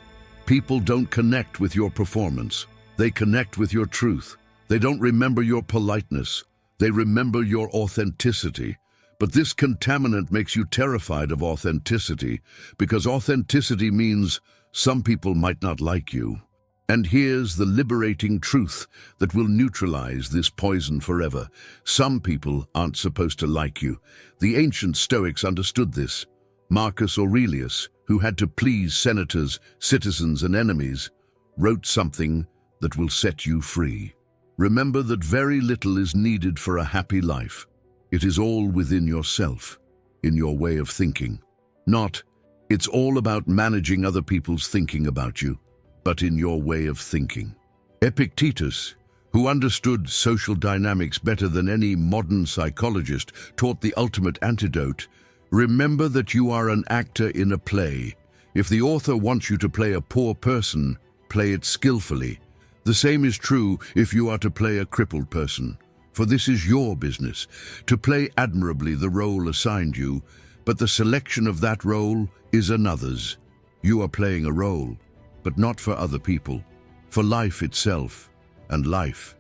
People don't connect with your performance. They connect with your truth. They don't remember your politeness. They remember your authenticity. But this contaminant makes you terrified of authenticity, because authenticity means some people might not like you. And here's the liberating truth that will neutralize this poison forever. Some people aren't supposed to like you. The ancient Stoics understood this. Marcus Aurelius, who had to please senators, citizens, and enemies, wrote something that will set you free. Remember that very little is needed for a happy life. It is all within yourself, in your way of thinking. Not, it's all about managing other people's thinking about you, but in your way of thinking. Epictetus, who understood social dynamics better than any modern psychologist, taught the ultimate antidote. Remember that you are an actor in a play. If the author wants you to play a poor person, play it skillfully. The same is true if you are to play a crippled person. For this is your business, to play admirably the role assigned you, but the selection of that role is another's. You are playing a role, but not for other people, for life itself. And life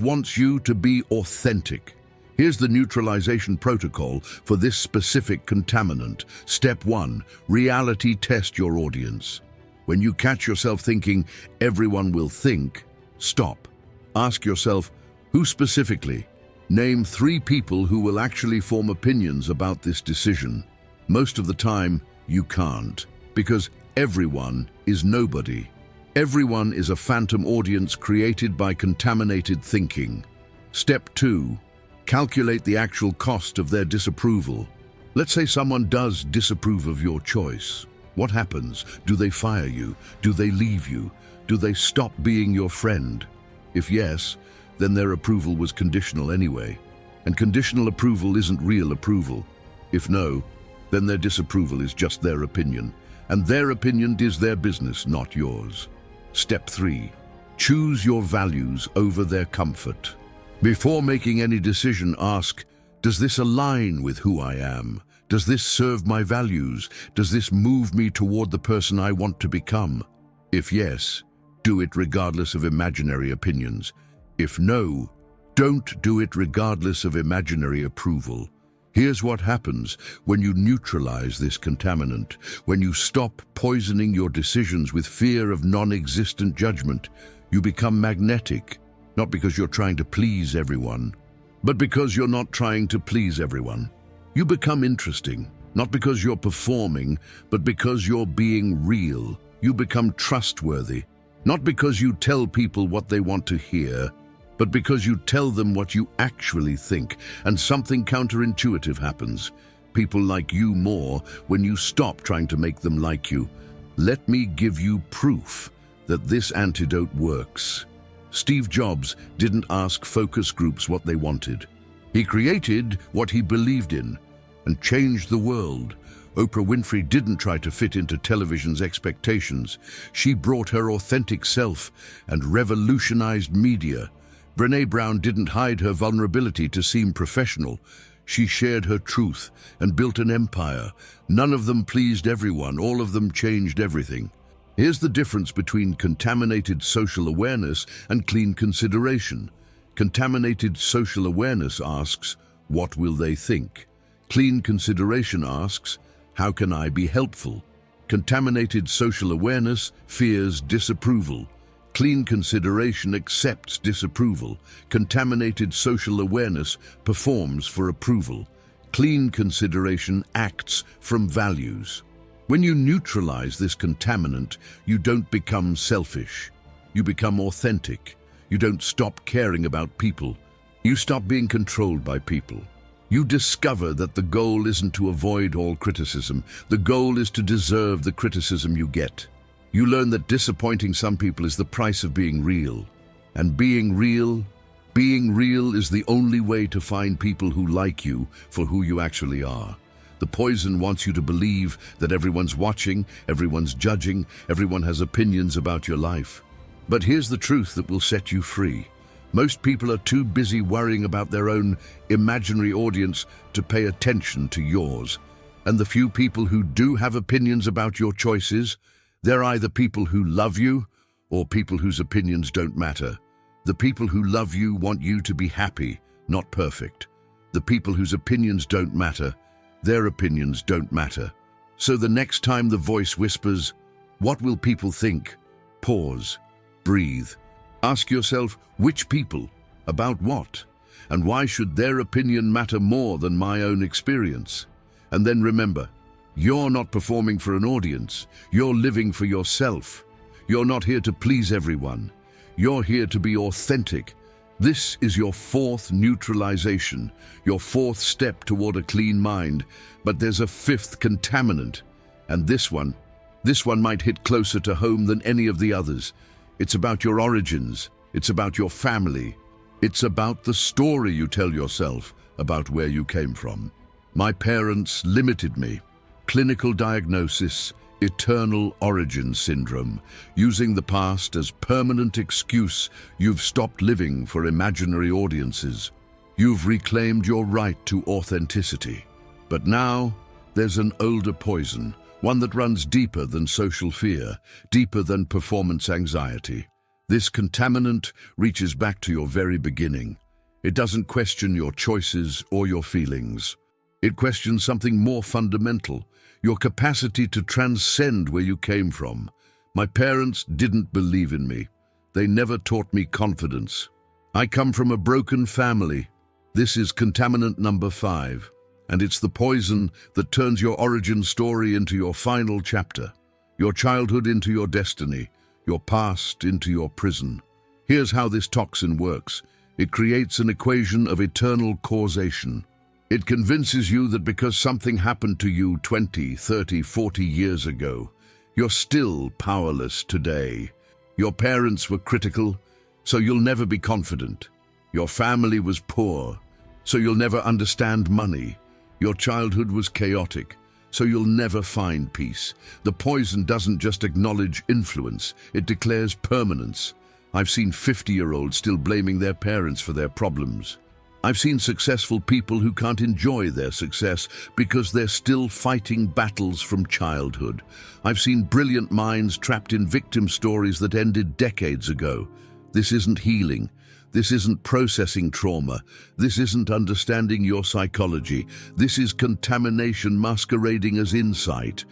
wants you to be authentic. Here's the neutralization protocol for this specific contaminant. Step 1, reality test your audience. When you catch yourself thinking, everyone will think, stop. Ask yourself, who specifically? Name 3 people who will actually form opinions about this decision. Most of the time, you can't, because everyone is nobody. Everyone is a phantom audience created by contaminated thinking. Step 2, calculate the actual cost of their disapproval. Let's say someone does disapprove of your choice. What happens? Do they fire you? Do they leave you? Do they stop being your friend? If yes, then their approval was conditional anyway. And conditional approval isn't real approval. If no, then their disapproval is just their opinion. And their opinion is their business, not yours. Step 3, choose your values over their comfort. Before making any decision, ask, does this align with who I am? Does this serve my values? Does this move me toward the person I want to become? If yes, do it regardless of imaginary opinions. If no, don't do it regardless of imaginary approval. Here's what happens when you neutralize this contaminant, when you stop poisoning your decisions with fear of non-existent judgment. You become magnetic, not because you're trying to please everyone, but because you're not trying to please everyone. You become interesting, not because you're performing, but because you're being real. You become trustworthy, not because you tell people what they want to hear, but because you tell them what you actually think, and something counterintuitive happens. People like you more when you stop trying to make them like you. Let me give you proof that this antidote works. Steve Jobs didn't ask focus groups what they wanted. He created what he believed in and changed the world. Oprah Winfrey didn't try to fit into television's expectations. She brought her authentic self and revolutionized media. Brené Brown didn't hide her vulnerability to seem professional. She shared her truth and built an empire. None of them pleased everyone, all of them changed everything. Here's the difference between contaminated social awareness and clean consideration. Contaminated social awareness asks, what will they think? Clean consideration asks, how can I be helpful? Contaminated social awareness fears disapproval. Clean consideration accepts disapproval. Contaminated social awareness performs for approval. Clean consideration acts from values. When you neutralize this contaminant, you don't become selfish. You become authentic. You don't stop caring about people. You stop being controlled by people. You discover that the goal isn't to avoid all criticism. The goal is to deserve the criticism you get. You learn that disappointing some people is the price of being real. And being real is the only way to find people who like you for who you actually are. The poison wants you to believe that everyone's watching, everyone's judging, everyone has opinions about your life. But here's the truth that will set you free. Most people are too busy worrying about their own imaginary audience to pay attention to yours. And the few people who do have opinions about your choices, they're either people who love you or people whose opinions don't matter. The people who love you want you to be happy, not perfect. The people whose opinions don't matter, their opinions don't matter. So the next time the voice whispers, what will people think? Pause, breathe. Ask yourself, which people? About what? And why should their opinion matter more than my own experience? And then remember, you're not performing for an audience. You're living for yourself. You're not here to please everyone. You're here to be authentic. This is your fourth neutralization, your fourth step toward a clean mind. But there's a fifth contaminant. And this one might hit closer to home than any of the others. It's about your origins. It's about your family. It's about the story you tell yourself about where you came from. My parents limited me. Clinical diagnosis, eternal origin syndrome. Using the past as permanent excuse, you've stopped living for imaginary audiences. You've reclaimed your right to authenticity. But now, there's an older poison, one that runs deeper than social fear, deeper than performance anxiety. This contaminant reaches back to your very beginning. It doesn't question your choices or your feelings. It questions something more fundamental, your capacity to transcend where you came from. My parents didn't believe in me. They never taught me confidence. I come from a broken family. This is contaminant number 5. And it's the poison that turns your origin story into your final chapter, your childhood into your destiny, your past into your prison. Here's how this toxin works. It creates an equation of eternal causation. It convinces you that because something happened to you 20, 30, 40 years ago, you're still powerless today. Your parents were critical, so you'll never be confident. Your family was poor, so you'll never understand money. Your childhood was chaotic, so you'll never find peace. The poison doesn't just acknowledge influence, it declares permanence. I've seen 50-year-olds still blaming their parents for their problems. I've seen successful people who can't enjoy their success because they're still fighting battles from childhood. I've seen brilliant minds trapped in victim stories that ended decades ago. This isn't healing. This isn't processing trauma. This isn't understanding your psychology. This is contamination masquerading as insight.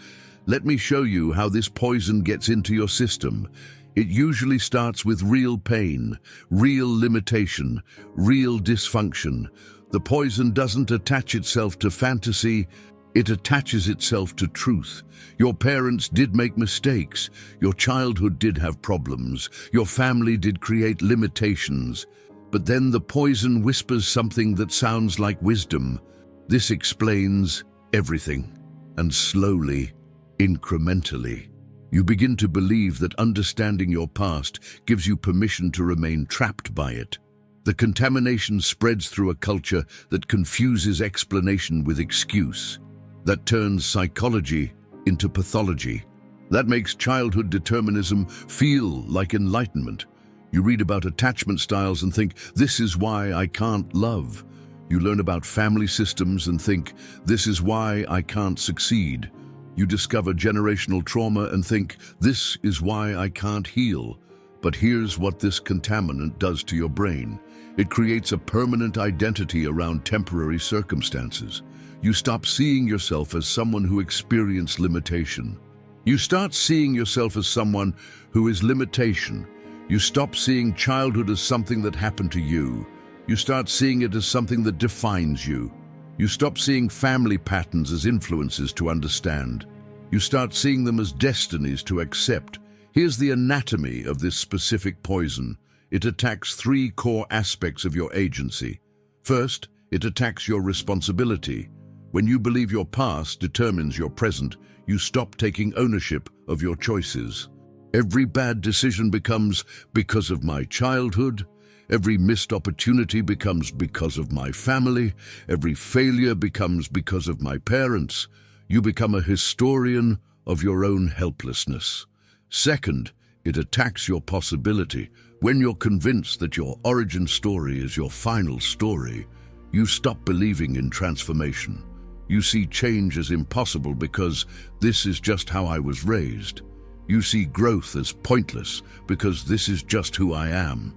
Let me show you how this poison gets into your system. It usually starts with real pain, real limitation, real dysfunction. The poison doesn't attach itself to fantasy, it attaches itself to truth. Your parents did make mistakes. Your childhood did have problems. Your family did create limitations. But then the poison whispers something that sounds like wisdom. This explains everything. And slowly, incrementally, you begin to believe that understanding your past gives you permission to remain trapped by it. The contamination spreads through a culture that confuses explanation with excuse. that turns psychology into pathology. That makes childhood determinism feel like enlightenment. You read about attachment styles and think, this is why I can't love. You learn about family systems and think, this is why I can't succeed. You discover generational trauma and think, this is why I can't heal. But here's what this contaminant does to your brain. It creates a permanent identity around temporary circumstances. You stop seeing yourself as someone who experienced limitation. You start seeing yourself as someone who is limitation. You stop seeing childhood as something that happened to you. You start seeing it as something that defines you. You stop seeing family patterns as influences to understand. You start seeing them as destinies to accept. Here's the anatomy of this specific poison. It attacks three core aspects of your agency. First, it attacks your responsibility. When you believe your past determines your present, you stop taking ownership of your choices. Every bad decision becomes because of my childhood. Every missed opportunity becomes because of my family. Every failure becomes because of my parents. You become a historian of your own helplessness. Second, it attacks your possibility. When you're convinced that your origin story is your final story, you stop believing in transformation. You see change as impossible because this is just how I was raised. You see growth as pointless because this is just who I am.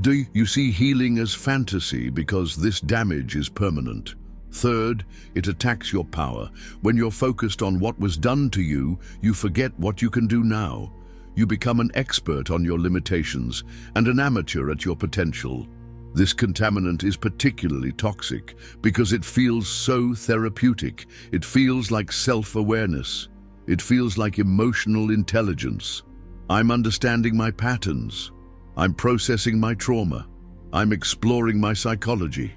You see healing as fantasy because this damage is permanent. Third, it attacks your power. When you're focused on what was done to you, you forget what you can do now. You become an expert on your limitations and an amateur at your potential. This contaminant is particularly toxic because it feels so therapeutic. It feels like self-awareness. It feels like emotional intelligence. I'm understanding my patterns. I'm processing my trauma. I'm exploring my psychology.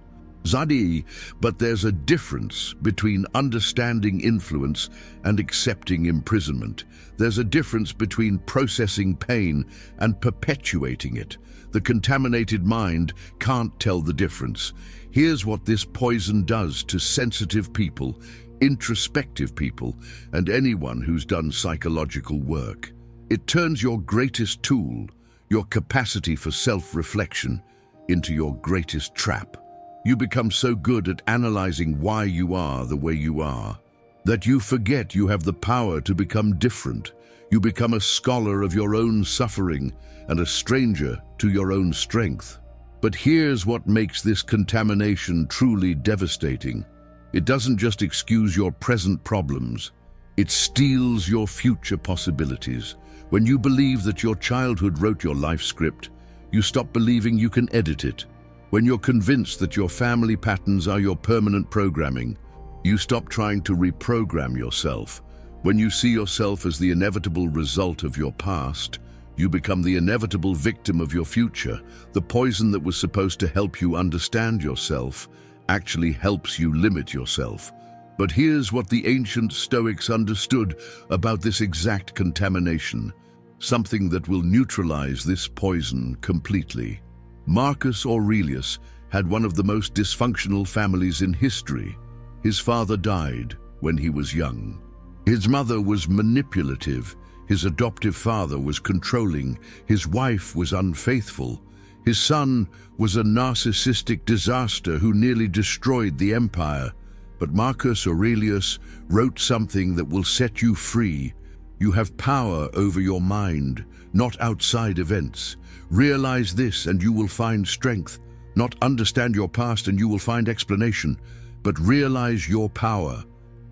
But there's a difference between understanding influence and accepting imprisonment. There's a difference between processing pain and perpetuating it. The contaminated mind can't tell the difference. Here's what this poison does to sensitive people, introspective people, and anyone who's done psychological work. It turns your greatest tool, your capacity for self-reflection, into your greatest trap. You become so good at analyzing why you are the way you are that you forget you have the power to become different. You become a scholar of your own suffering and a stranger to your own strength. But here's what makes this contamination truly devastating. It doesn't just excuse your present problems. It steals your future possibilities. When you believe that your childhood wrote your life script, you stop believing you can edit it. When you're convinced that your family patterns are your permanent programming, you stop trying to reprogram yourself. When you see yourself as the inevitable result of your past, you become the inevitable victim of your future. The poison that was supposed to help you understand yourself actually helps you limit yourself. But here's what the ancient Stoics understood about this exact contamination, something that will neutralize this poison completely. Marcus Aurelius had one of the most dysfunctional families in history. His father died when he was young. His mother was manipulative. His adoptive father was controlling. His wife was unfaithful. His son was a narcissistic disaster who nearly destroyed the empire. But Marcus Aurelius wrote something that will set you free. You have power over your mind, not outside events. Realize this and you will find strength. Not understand your past and you will find explanation, but realize your power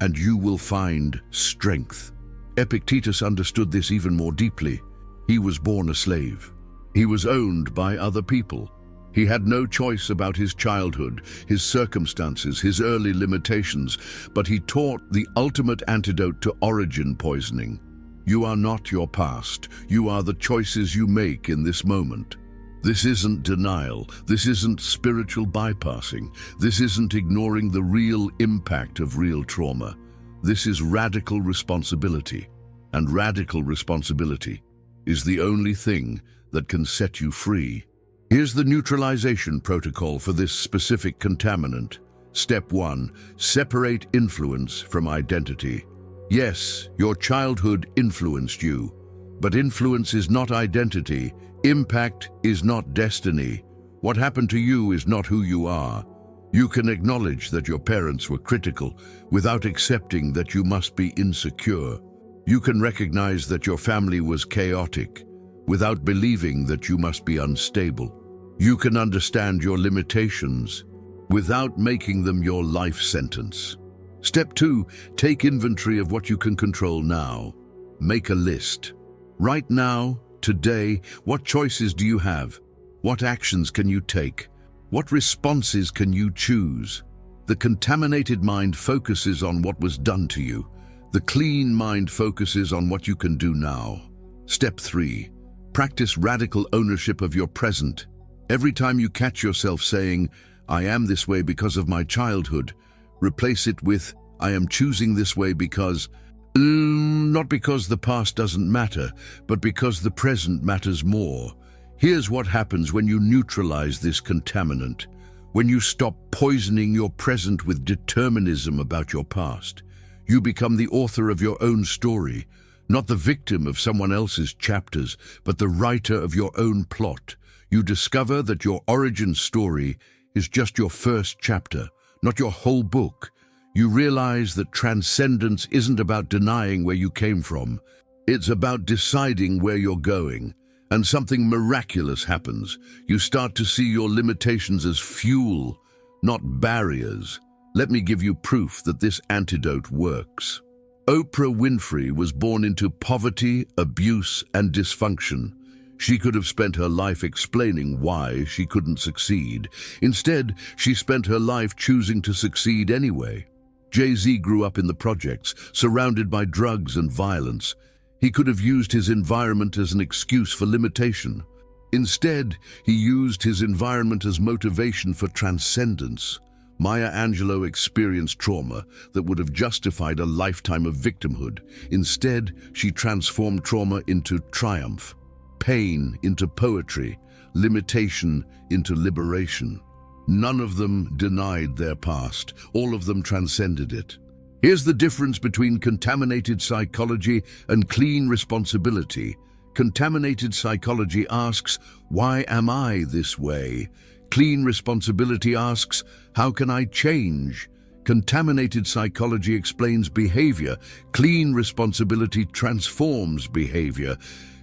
and you will find strength. Epictetus understood this even more deeply. He was born a slave. He was owned by other people. He had no choice about his childhood, his circumstances, his early limitations, but he taught the ultimate antidote to origin poisoning. You are not your past. You are the choices you make in this moment. This isn't denial. This isn't spiritual bypassing. This isn't ignoring the real impact of real trauma. This is radical responsibility. And radical responsibility is the only thing that can set you free. Here's the neutralization protocol for this specific contaminant. Step 1. Separate influence from identity. Yes, your childhood influenced you, but influence is not identity. Impact is not destiny. What happened to you is not who you are. You can acknowledge that your parents were critical without accepting that you must be insecure. You can recognize that your family was chaotic without believing that you must be unstable. You can understand your limitations without making them your life sentence. Step 2, take inventory of what you can control now. Make a list. Right now, today, what choices do you have? What actions can you take? What responses can you choose? The contaminated mind focuses on what was done to you. The clean mind focuses on what you can do now. Step 3, practice radical ownership of your present. Every time you catch yourself saying, "I am this way because of my childhood," replace it with, "I am choosing this way because," not because the past doesn't matter, but because the present matters more. Here's what happens when you neutralize this contaminant. When you stop poisoning your present with determinism about your past, you become the author of your own story, not the victim of someone else's chapters, but the writer of your own plot. You discover that your origin story is just your first chapter, not your whole book. You realize that transcendence isn't about denying where you came from. It's about deciding where you're going. And something miraculous happens. You start to see your limitations as fuel, not barriers. Let me give you proof that this antidote works. Oprah Winfrey was born into poverty, abuse, and dysfunction. She could have spent her life explaining why she couldn't succeed. Instead, she spent her life choosing to succeed anyway. Jay-Z grew up in the projects, surrounded by drugs and violence. He could have used his environment as an excuse for limitation. Instead, he used his environment as motivation for transcendence. Maya Angelou experienced trauma that would have justified a lifetime of victimhood. Instead, she transformed trauma into triumph, pain into poetry, limitation into liberation. None of them denied their past. All of them transcended it. Here's the difference between contaminated psychology and clean responsibility. Contaminated psychology asks, "Why am I this way?" Clean responsibility asks, "How can I change?" Contaminated psychology explains behavior. Clean responsibility transforms behavior.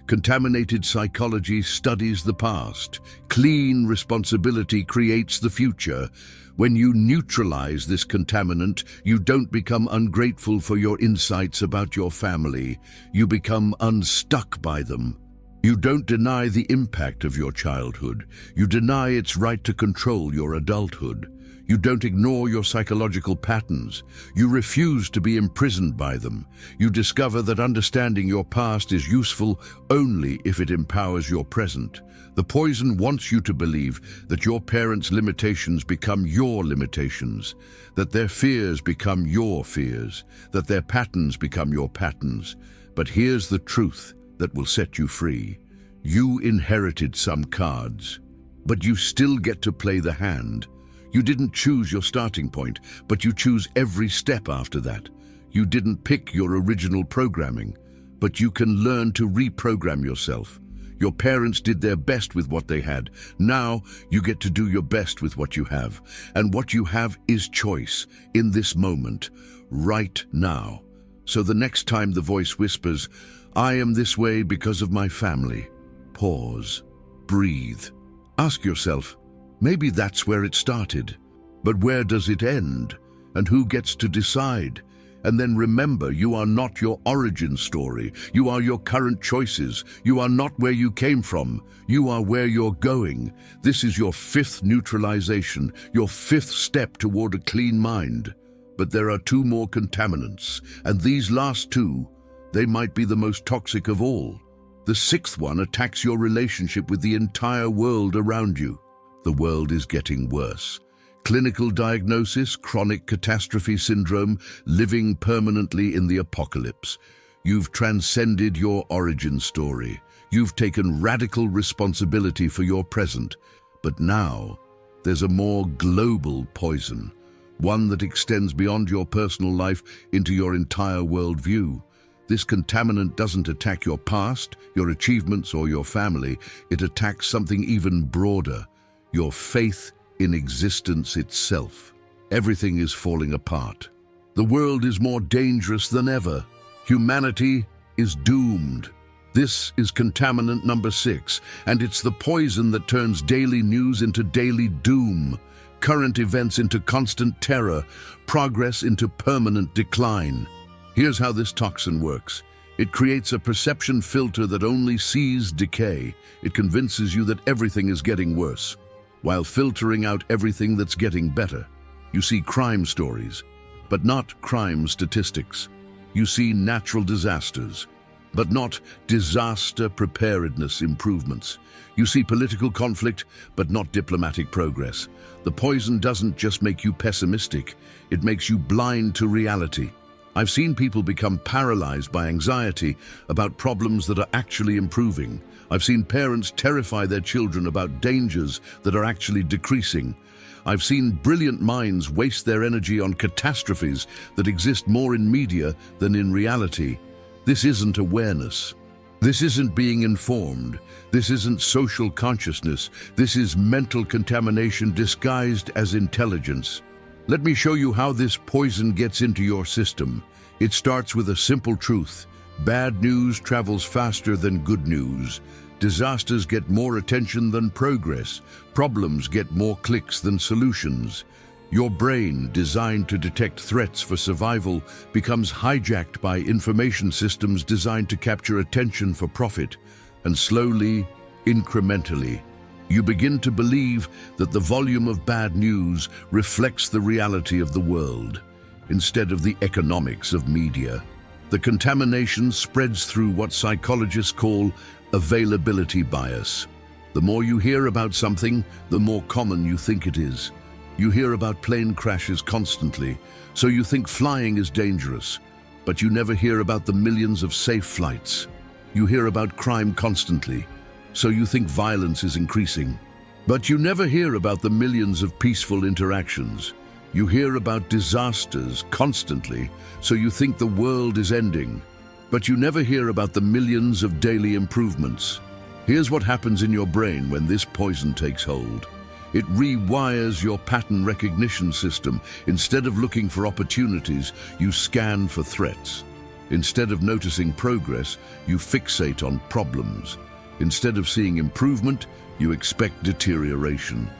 Contaminated psychology studies the past. Clean responsibility creates the future. When you neutralize this contaminant, you don't become ungrateful for your insights about your family. You become unstuck by them. You don't deny the impact of your childhood. You deny its right to control your adulthood. You don't ignore your psychological patterns. You refuse to be imprisoned by them. You discover that understanding your past is useful only if it empowers your present. The poison wants you to believe that your parents' limitations become your limitations, that their fears become your fears, that their patterns become your patterns. But here's the truth that will set you free. You inherited some cards, but you still get to play the hand. You didn't choose your starting point, but you choose every step after that. You didn't pick your original programming, but you can learn to reprogram yourself. Your parents did their best with what they had. Now you get to do your best with what you have. And what you have is choice, in this moment, right now. So the next time the voice whispers, "I am this way because of my family," pause, breathe. Ask yourself, maybe that's where it started, but where does it end? And who gets to decide? And then remember, you are not your origin story. You are your current choices. You are not where you came from. You are where you're going. This is your fifth neutralization, your fifth step toward a clean mind. But there are two more contaminants, and these last two, they might be the most toxic of all. The sixth one attacks your relationship with the entire world around you. The world is getting worse. Clinical diagnosis, chronic catastrophe syndrome, living permanently in the apocalypse. You've transcended your origin story. You've taken radical responsibility for your present. But now, there's a more global poison. one that extends beyond your personal life into your entire worldview. This contaminant doesn't attack your past, your achievements, or your family. It attacks something even broader, your faith in existence itself. Everything is falling apart. The world is more dangerous than ever. Humanity is doomed. This is contaminant number 6, and it's the poison that turns daily news into daily doom, current events into constant terror, progress into permanent decline. Here's how this toxin works. It creates a perception filter that only sees decay. It convinces you that everything is getting worse, while filtering out everything that's getting better. You see crime stories, but not crime statistics. You see natural disasters, but not disaster preparedness improvements. You see political conflict, but not diplomatic progress. The poison doesn't just make you pessimistic, it makes you blind to reality. I've seen people become paralyzed by anxiety about problems that are actually improving. I've seen parents terrify their children about dangers that are actually decreasing. I've seen brilliant minds waste their energy on catastrophes that exist more in media than in reality. This isn't awareness. This isn't being informed. This isn't social consciousness. This is mental contamination disguised as intelligence. Let me show you how this poison gets into your system. It starts with a simple truth. Bad news travels faster than good news. Disasters get more attention than progress. Problems get more clicks than solutions. Your brain, designed to detect threats for survival, becomes hijacked by information systems designed to capture attention for profit. And slowly, incrementally, you begin to believe that the volume of bad news reflects the reality of the world, instead of the economics of media. The contamination spreads through what psychologists call availability bias. The more you hear about something, the more common you think it is. You hear about plane crashes constantly, so you think flying is dangerous, but you never hear about the millions of safe flights. You hear about crime constantly, so you think violence is increasing. But you never hear about the millions of peaceful interactions. You hear about disasters constantly, so you think the world is ending. But you never hear about the millions of daily improvements. Here's what happens in your brain when this poison takes hold. It rewires your pattern recognition system. Instead of looking for opportunities, you scan for threats. Instead of noticing progress, you fixate on problems. Instead of seeing improvement, you expect deterioration.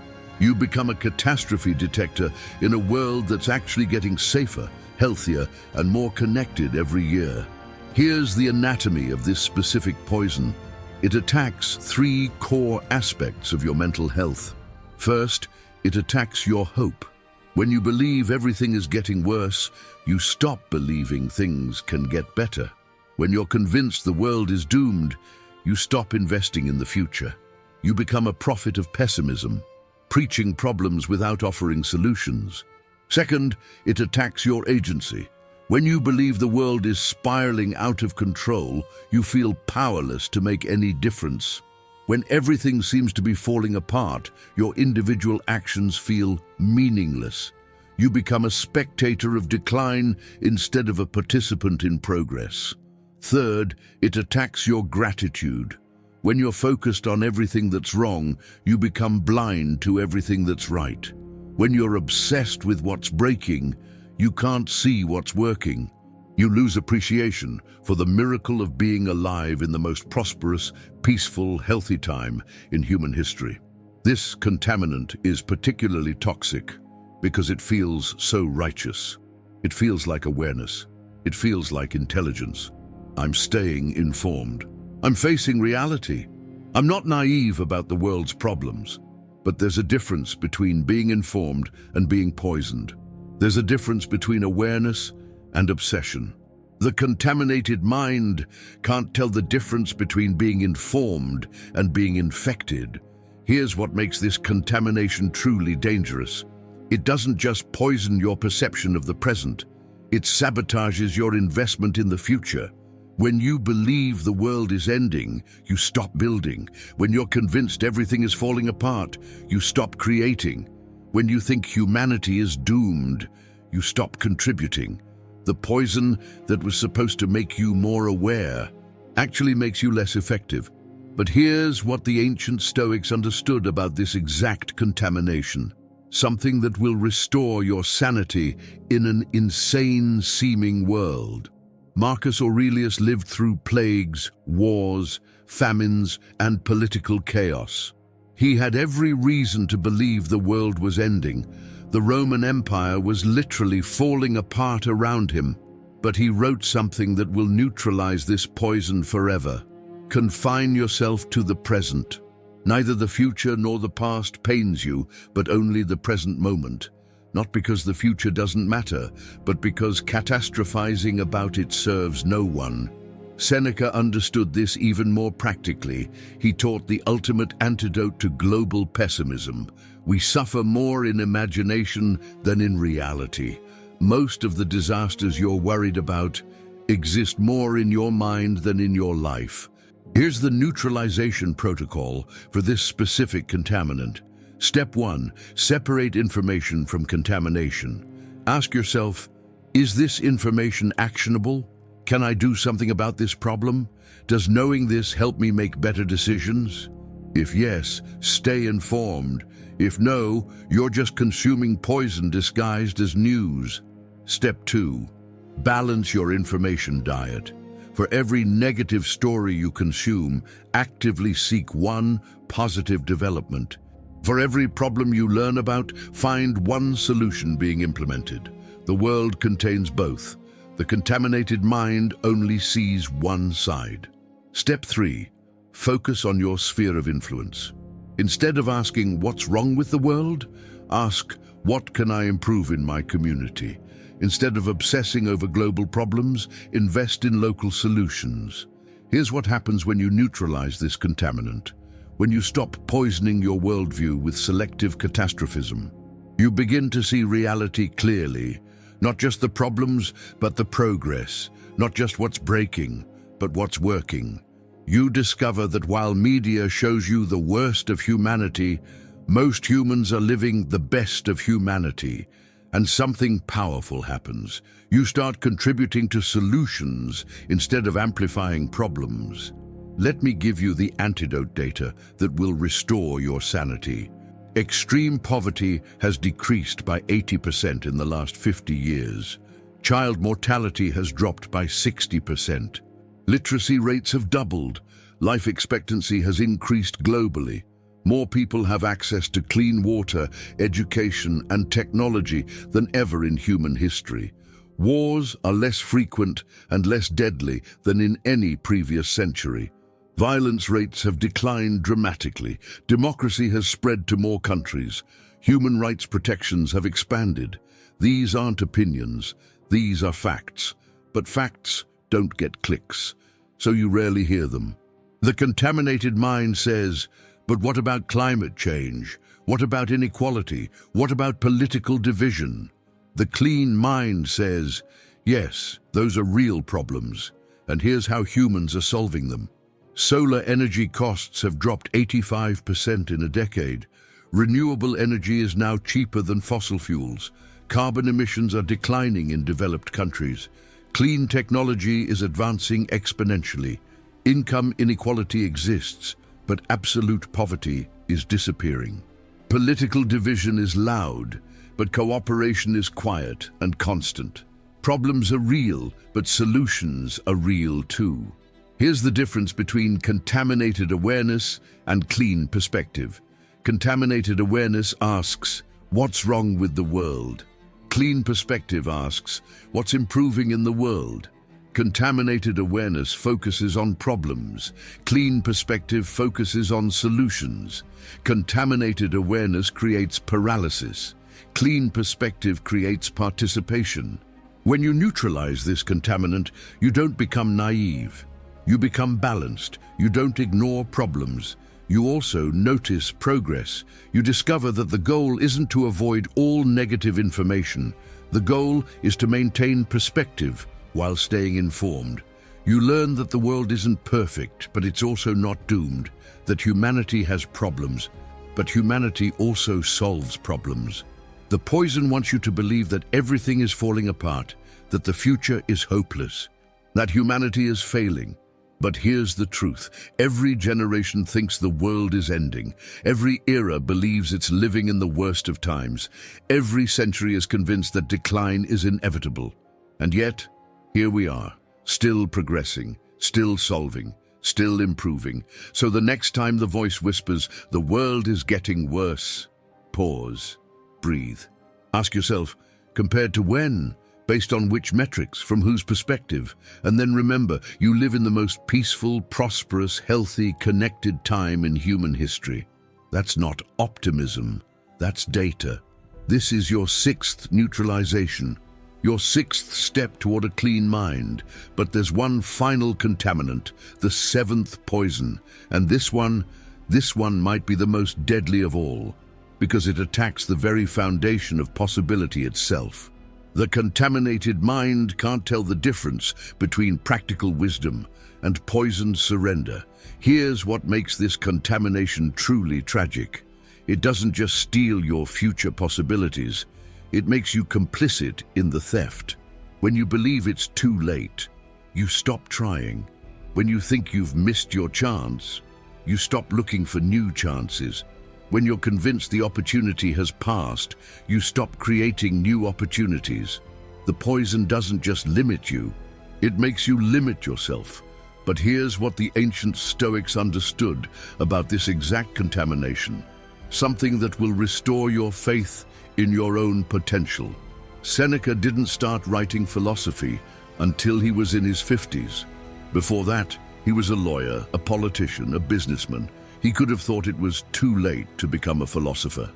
You become a catastrophe detector in a world that's actually getting safer, healthier, and more connected every year. Here's the anatomy of this specific poison. It attacks 3 core aspects of your mental health. First, it attacks your hope. When you believe everything is getting worse, you stop believing things can get better. When you're convinced the world is doomed, you stop investing in the future. You become a prophet of pessimism, preaching problems without offering solutions. Second, it attacks your agency. When you believe the world is spiraling out of control, you feel powerless to make any difference. When everything seems to be falling apart, your individual actions feel meaningless. You become a spectator of decline instead of a participant in progress. Third, it attacks your gratitude. When you're focused on everything that's wrong, you become blind to everything that's right. When you're obsessed with what's breaking, you can't see what's working. You lose appreciation for the miracle of being alive in the most prosperous, peaceful, healthy time in human history. This contaminant is particularly toxic because it feels so righteous. It feels like awareness. It feels like intelligence. I'm staying informed. I'm facing reality. I'm not naive about the world's problems. But there's a difference between being informed and being poisoned. There's a difference between awareness and obsession. The contaminated mind can't tell the difference between being informed and being infected. Here's what makes this contamination truly dangerous. It doesn't just poison your perception of the present, it sabotages your investment in the future. When you believe the world is ending, you stop building. When you're convinced everything is falling apart, you stop creating. When you think humanity is doomed, you stop contributing. The poison that was supposed to make you more aware actually makes you less effective. But here's what the ancient Stoics understood about this exact contamination. Something that will restore your sanity in an insane-seeming world. Marcus Aurelius lived through plagues, wars, famines, and political chaos. He had every reason to believe the world was ending. The Roman Empire was literally falling apart around him. But he wrote something that will neutralize this poison forever. Confine yourself to the present. Neither the future nor the past pains you, but only the present moment. Not because the future doesn't matter, but because catastrophizing about it serves no one. Seneca understood this even more practically. He taught the ultimate antidote to global pessimism. We suffer more in imagination than in reality. Most of the disasters you're worried about exist more in your mind than in your life. Here's the neutralization protocol for this specific contaminant. Step 1. Separate information from contamination. Ask yourself, is this information actionable? Can I do something about this problem? Does knowing this help me make better decisions? If yes, stay informed. If no, you're just consuming poison disguised as news. Step 2. Balance your information diet. For every negative story you consume, actively seek one positive development. For every problem you learn about, find one solution being implemented. The world contains both. The contaminated mind only sees one side. Step 3. Focus on your sphere of influence. Instead of asking what's wrong with the world, ask what can I improve in my community. Instead of obsessing over global problems, invest in local solutions. Here's what happens when you neutralize this contaminant. When you stop poisoning your worldview with selective catastrophism, you begin to see reality clearly. Not just the problems, but the progress. Not just what's breaking, but what's working. You discover that while media shows you the worst of humanity, most humans are living the best of humanity. And something powerful happens. You start contributing to solutions instead of amplifying problems. Let me give you the antidote data that will restore your sanity. Extreme poverty has decreased by 80% in the last 50 years. Child mortality has dropped by 60%. Literacy rates have doubled. Life expectancy has increased globally. More people have access to clean water, education, and technology than ever in human history. Wars are less frequent and less deadly than in any previous century. Violence rates have declined dramatically. Democracy has spread to more countries. Human rights protections have expanded. These aren't opinions, these are facts. But facts don't get clicks, so you rarely hear them. The contaminated mind says, but what about climate change? What about inequality? What about political division? The clean mind says, yes, those are real problems, and here's how humans are solving them. Solar energy costs have dropped 85% in a decade. Renewable energy is now cheaper than fossil fuels. Carbon emissions are declining in developed countries. Clean technology is advancing exponentially. Income inequality exists, but absolute poverty is disappearing. Political division is loud, but cooperation is quiet and constant. Problems are real, but solutions are real too. Here's the difference between contaminated awareness and clean perspective. Contaminated awareness asks, what's wrong with the world? Clean perspective asks, what's improving in the world? Contaminated awareness focuses on problems. Clean perspective focuses on solutions. Contaminated awareness creates paralysis. Clean perspective creates participation. When you neutralize this contaminant, you don't become naive. You become balanced. You don't ignore problems. You also notice progress. You discover that the goal isn't to avoid all negative information. The goal is to maintain perspective while staying informed. You learn that the world isn't perfect, but it's also not doomed, that humanity has problems, but humanity also solves problems. The poison wants you to believe that everything is falling apart, that the future is hopeless, that humanity is failing. But here's the truth. Every generation thinks the world is ending. Every era believes it's living in the worst of times. Every century is convinced that decline is inevitable. And yet, here we are, still progressing, still solving, still improving. So the next time the voice whispers, "The world is getting worse," pause, breathe. Ask yourself, compared to when? Based on which metrics, from whose perspective? And then remember, you live in the most peaceful, prosperous, healthy, connected time in human history. That's not optimism, that's data. This is your sixth neutralization, your sixth step toward a clean mind. But there's one final contaminant, the seventh poison. And this one might be the most deadly of all, because it attacks the very foundation of possibility itself. The contaminated mind can't tell the difference between practical wisdom and poisoned surrender. Here's what makes this contamination truly tragic. It doesn't just steal your future possibilities, it makes you complicit in the theft. When you believe it's too late, you stop trying. When you think you've missed your chance, you stop looking for new chances. When you're convinced the opportunity has passed, you stop creating new opportunities. The poison doesn't just limit you, it makes you limit yourself. But here's what the ancient Stoics understood about this exact contamination, something that will restore your faith in your own potential. Seneca didn't start writing philosophy until he was in his 50s. Before that, he was a lawyer, a politician, a businessman. He could have thought it was too late to become a philosopher.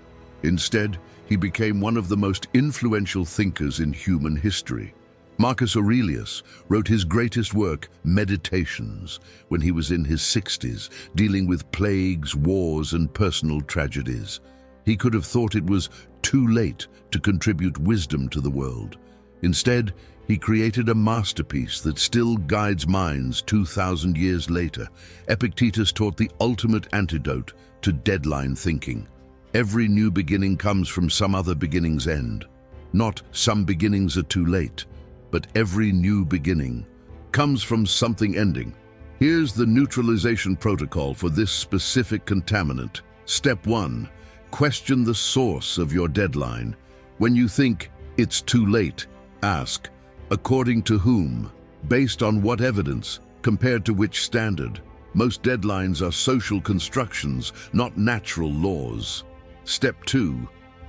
Instead, he became one of the most influential thinkers in human history. Marcus Aurelius wrote his greatest work, Meditations, when he was in his 60s, dealing with plagues, wars, and personal tragedies. He could have thought it was too late to contribute wisdom to the world. Instead, he created a masterpiece that still guides minds 2,000 years later. Epictetus taught the ultimate antidote to deadline thinking. Every new beginning comes from some other beginning's end. Not some beginnings are too late, but every new beginning comes from something ending. Here's the neutralization protocol for this specific contaminant. Step 1. Question the source of your deadline. When you think it's too late, ask, according to whom? Based on what evidence? Compared to which standard? Most deadlines are social constructions, not natural laws. Step 2.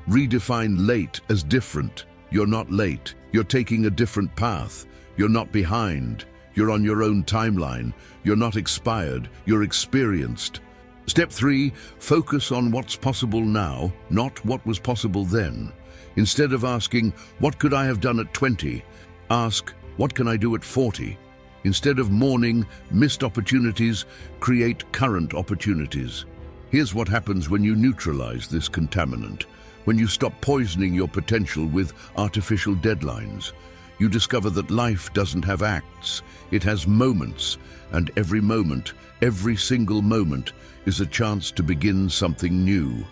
Redefine late as different. You're not late. You're taking a different path. You're not behind. You're on your own timeline. You're not expired. You're experienced. Step 3. Focus on what's possible now, not what was possible then. Instead of asking, what could I have done at 20? Ask, what can I do at 40? Instead of mourning missed opportunities, create current opportunities. Here's what happens when you neutralize this contaminant. When you stop poisoning your potential with artificial deadlines, you discover that life doesn't have acts, it has moments, and every moment, every single moment, is a chance to begin something new.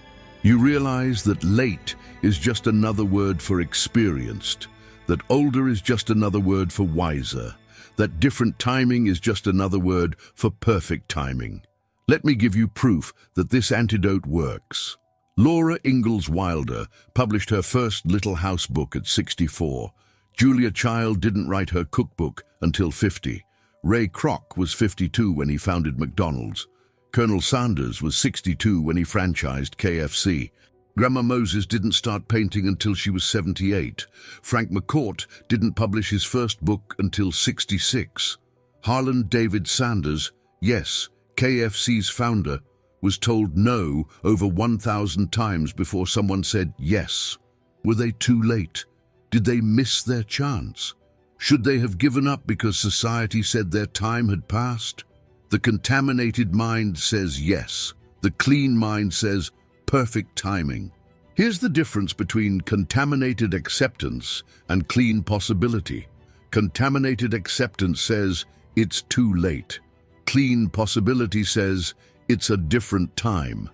You realize that late is just another word for experienced, that older is just another word for wiser, that different timing is just another word for perfect timing. Let me give you proof that this antidote works. Laura Ingalls Wilder published her first Little House book at 64. Julia Child didn't write her cookbook until 50. Ray Kroc was 52 when he founded McDonald's. Colonel Sanders was 62 when he franchised KFC. Grandma Moses didn't start painting until she was 78. Frank McCourt didn't publish his first book until 66. Harlan David Sanders, yes, KFC's founder, was told no over 1,000 times before someone said yes. Were they too late? Did they miss their chance? Should they have given up because society said their time had passed? The contaminated mind says yes. The clean mind says perfect timing. Here's the difference between contaminated acceptance and clean possibility. Contaminated acceptance says it's too late. Clean possibility says it's a different time.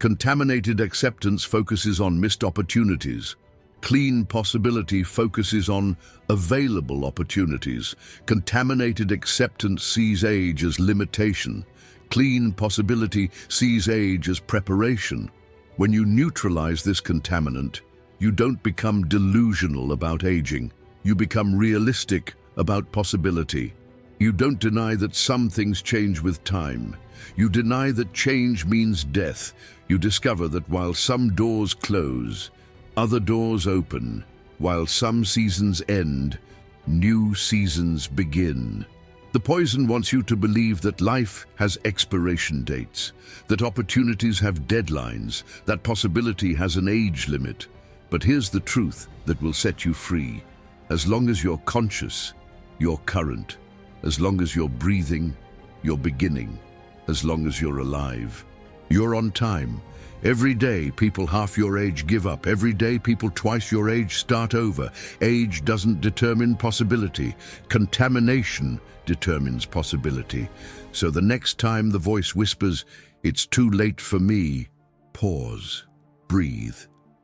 Contaminated acceptance focuses on missed opportunities. Clean possibility focuses on available opportunities. Contaminated acceptance sees age as limitation. Clean possibility sees age as preparation. When you neutralize this contaminant, you don't become delusional about aging. You become realistic about possibility. You don't deny that some things change with time. You deny that change means death. You discover that while some doors close, other doors open. While some seasons end, new seasons begin. The poison wants you to believe that life has expiration dates, that opportunities have deadlines, that possibility has an age limit. But here's the truth that will set you free. As long as you're conscious, you're current. As long as you're breathing, you're beginning. As long as you're alive, you're on time. Every day, people half your age give up. Every day, people twice your age start over. Age doesn't determine possibility. Contamination determines possibility. So the next time the voice whispers, "It's too late for me," pause, breathe.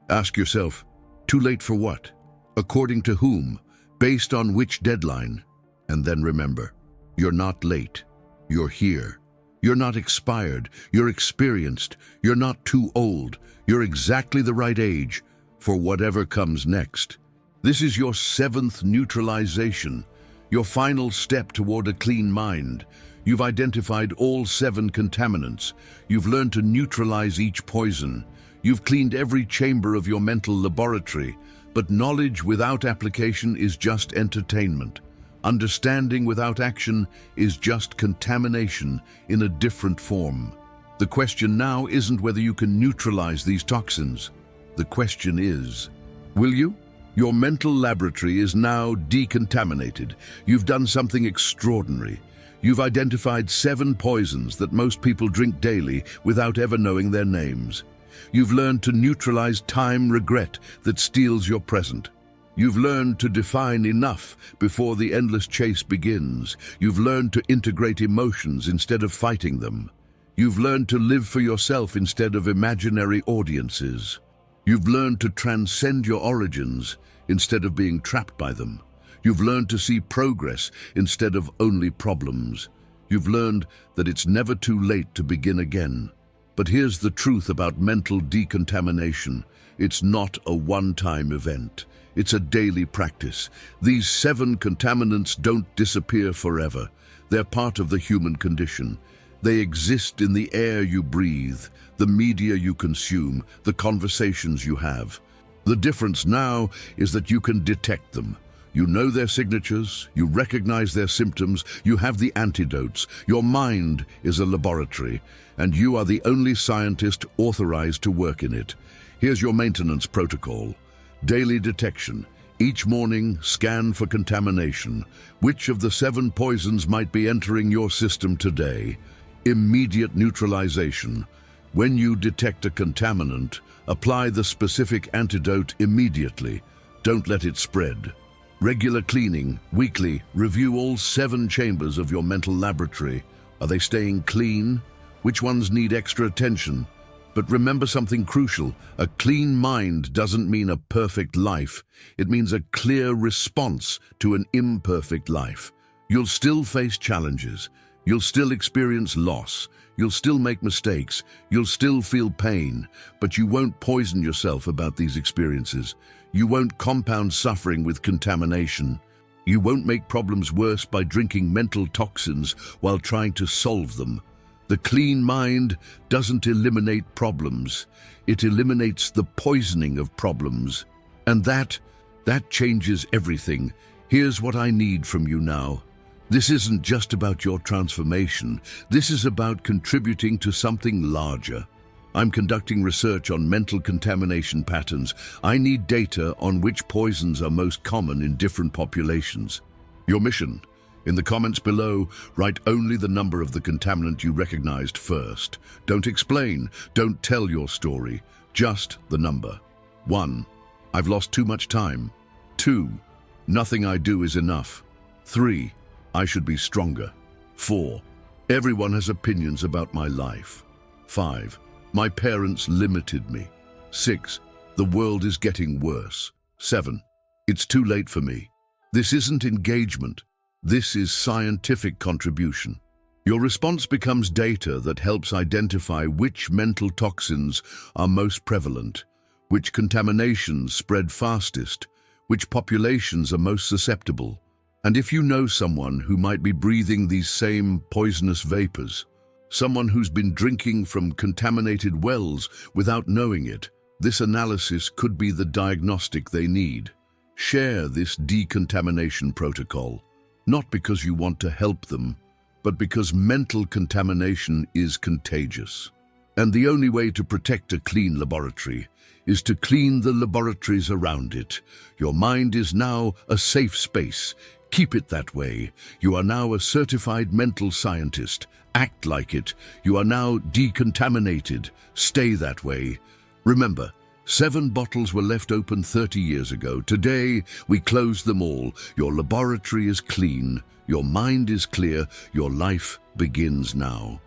Ask yourself, too late for what? According to whom? Based on which deadline? And then remember, you're not late. You're here. You're not expired, you're experienced, you're not too old, you're exactly the right age for whatever comes next. This is your 7th neutralization, your final step toward a clean mind. You've identified all 7 contaminants. You've learned to neutralize each poison. You've cleaned every chamber of your mental laboratory, but knowledge without application is just entertainment. Understanding without action is just contamination in a different form. The question now isn't whether you can neutralize these toxins. The question is, will you? Your mental laboratory is now decontaminated. You've done something extraordinary. You've identified 7 poisons that most people drink daily without ever knowing their names. You've learned to neutralize time regret that steals your present. You've learned to define enough before the endless chase begins. You've learned to integrate emotions instead of fighting them. You've learned to live for yourself instead of imaginary audiences. You've learned to transcend your origins instead of being trapped by them. You've learned to see progress instead of only problems. You've learned that it's never too late to begin again. But here's the truth about mental decontamination. It's not a one-time event. It's a daily practice. These 7 contaminants don't disappear forever. They're part of the human condition. They exist in the air you breathe, the media you consume, the conversations you have. The difference now is that you can detect them. You know their signatures, you recognize their symptoms, you have the antidotes. Your mind is a laboratory, and you are the only scientist authorized to work in it. Here's your maintenance protocol. Daily detection. Each morning, scan for contamination. Which of the 7 poisons might be entering your system today? Immediate neutralization. When you detect a contaminant, apply the specific antidote immediately. Don't let it spread. Regular cleaning. Weekly, review all 7 chambers of your mental laboratory. Are they staying clean? Which ones need extra attention? But remember something crucial. A clean mind doesn't mean a perfect life. It means a clear response to an imperfect life. You'll still face challenges. You'll still experience loss. You'll still make mistakes. You'll still feel pain. But you won't poison yourself about these experiences. You won't compound suffering with contamination. You won't make problems worse by drinking mental toxins while trying to solve them. The clean mind doesn't eliminate problems. It eliminates the poisoning of problems. And that changes everything. Here's what I need from you now. This isn't just about your transformation. This is about contributing to something larger. I'm conducting research on mental contamination patterns. I need data on which poisons are most common in different populations. Your mission? In the comments below, write only the number of the contaminant you recognized first. Don't explain, don't tell your story, just the number. 1. I've lost too much time. 2. Nothing I do is enough. 3. I should be stronger. 4. Everyone has opinions about my life. 5. My parents limited me. 6. The world is getting worse. 7. It's too late for me. This isn't engagement. This is scientific contribution. Your response becomes data that helps identify which mental toxins are most prevalent, which contaminations spread fastest, which populations are most susceptible. And if you know someone who might be breathing these same poisonous vapors, someone who's been drinking from contaminated wells without knowing it, this analysis could be the diagnostic they need. Share this decontamination protocol, not because you want to help them, but because mental contamination is contagious. And the only way to protect a clean laboratory is to clean the laboratories around it. Your mind is now a safe space. Keep it that way. You are now a certified mental scientist. Act like it. You are now decontaminated. Stay that way. Remember, 7 bottles were left open 30 years ago. Today, we close them all. Your laboratory is clean. Your mind is clear. Your life begins now.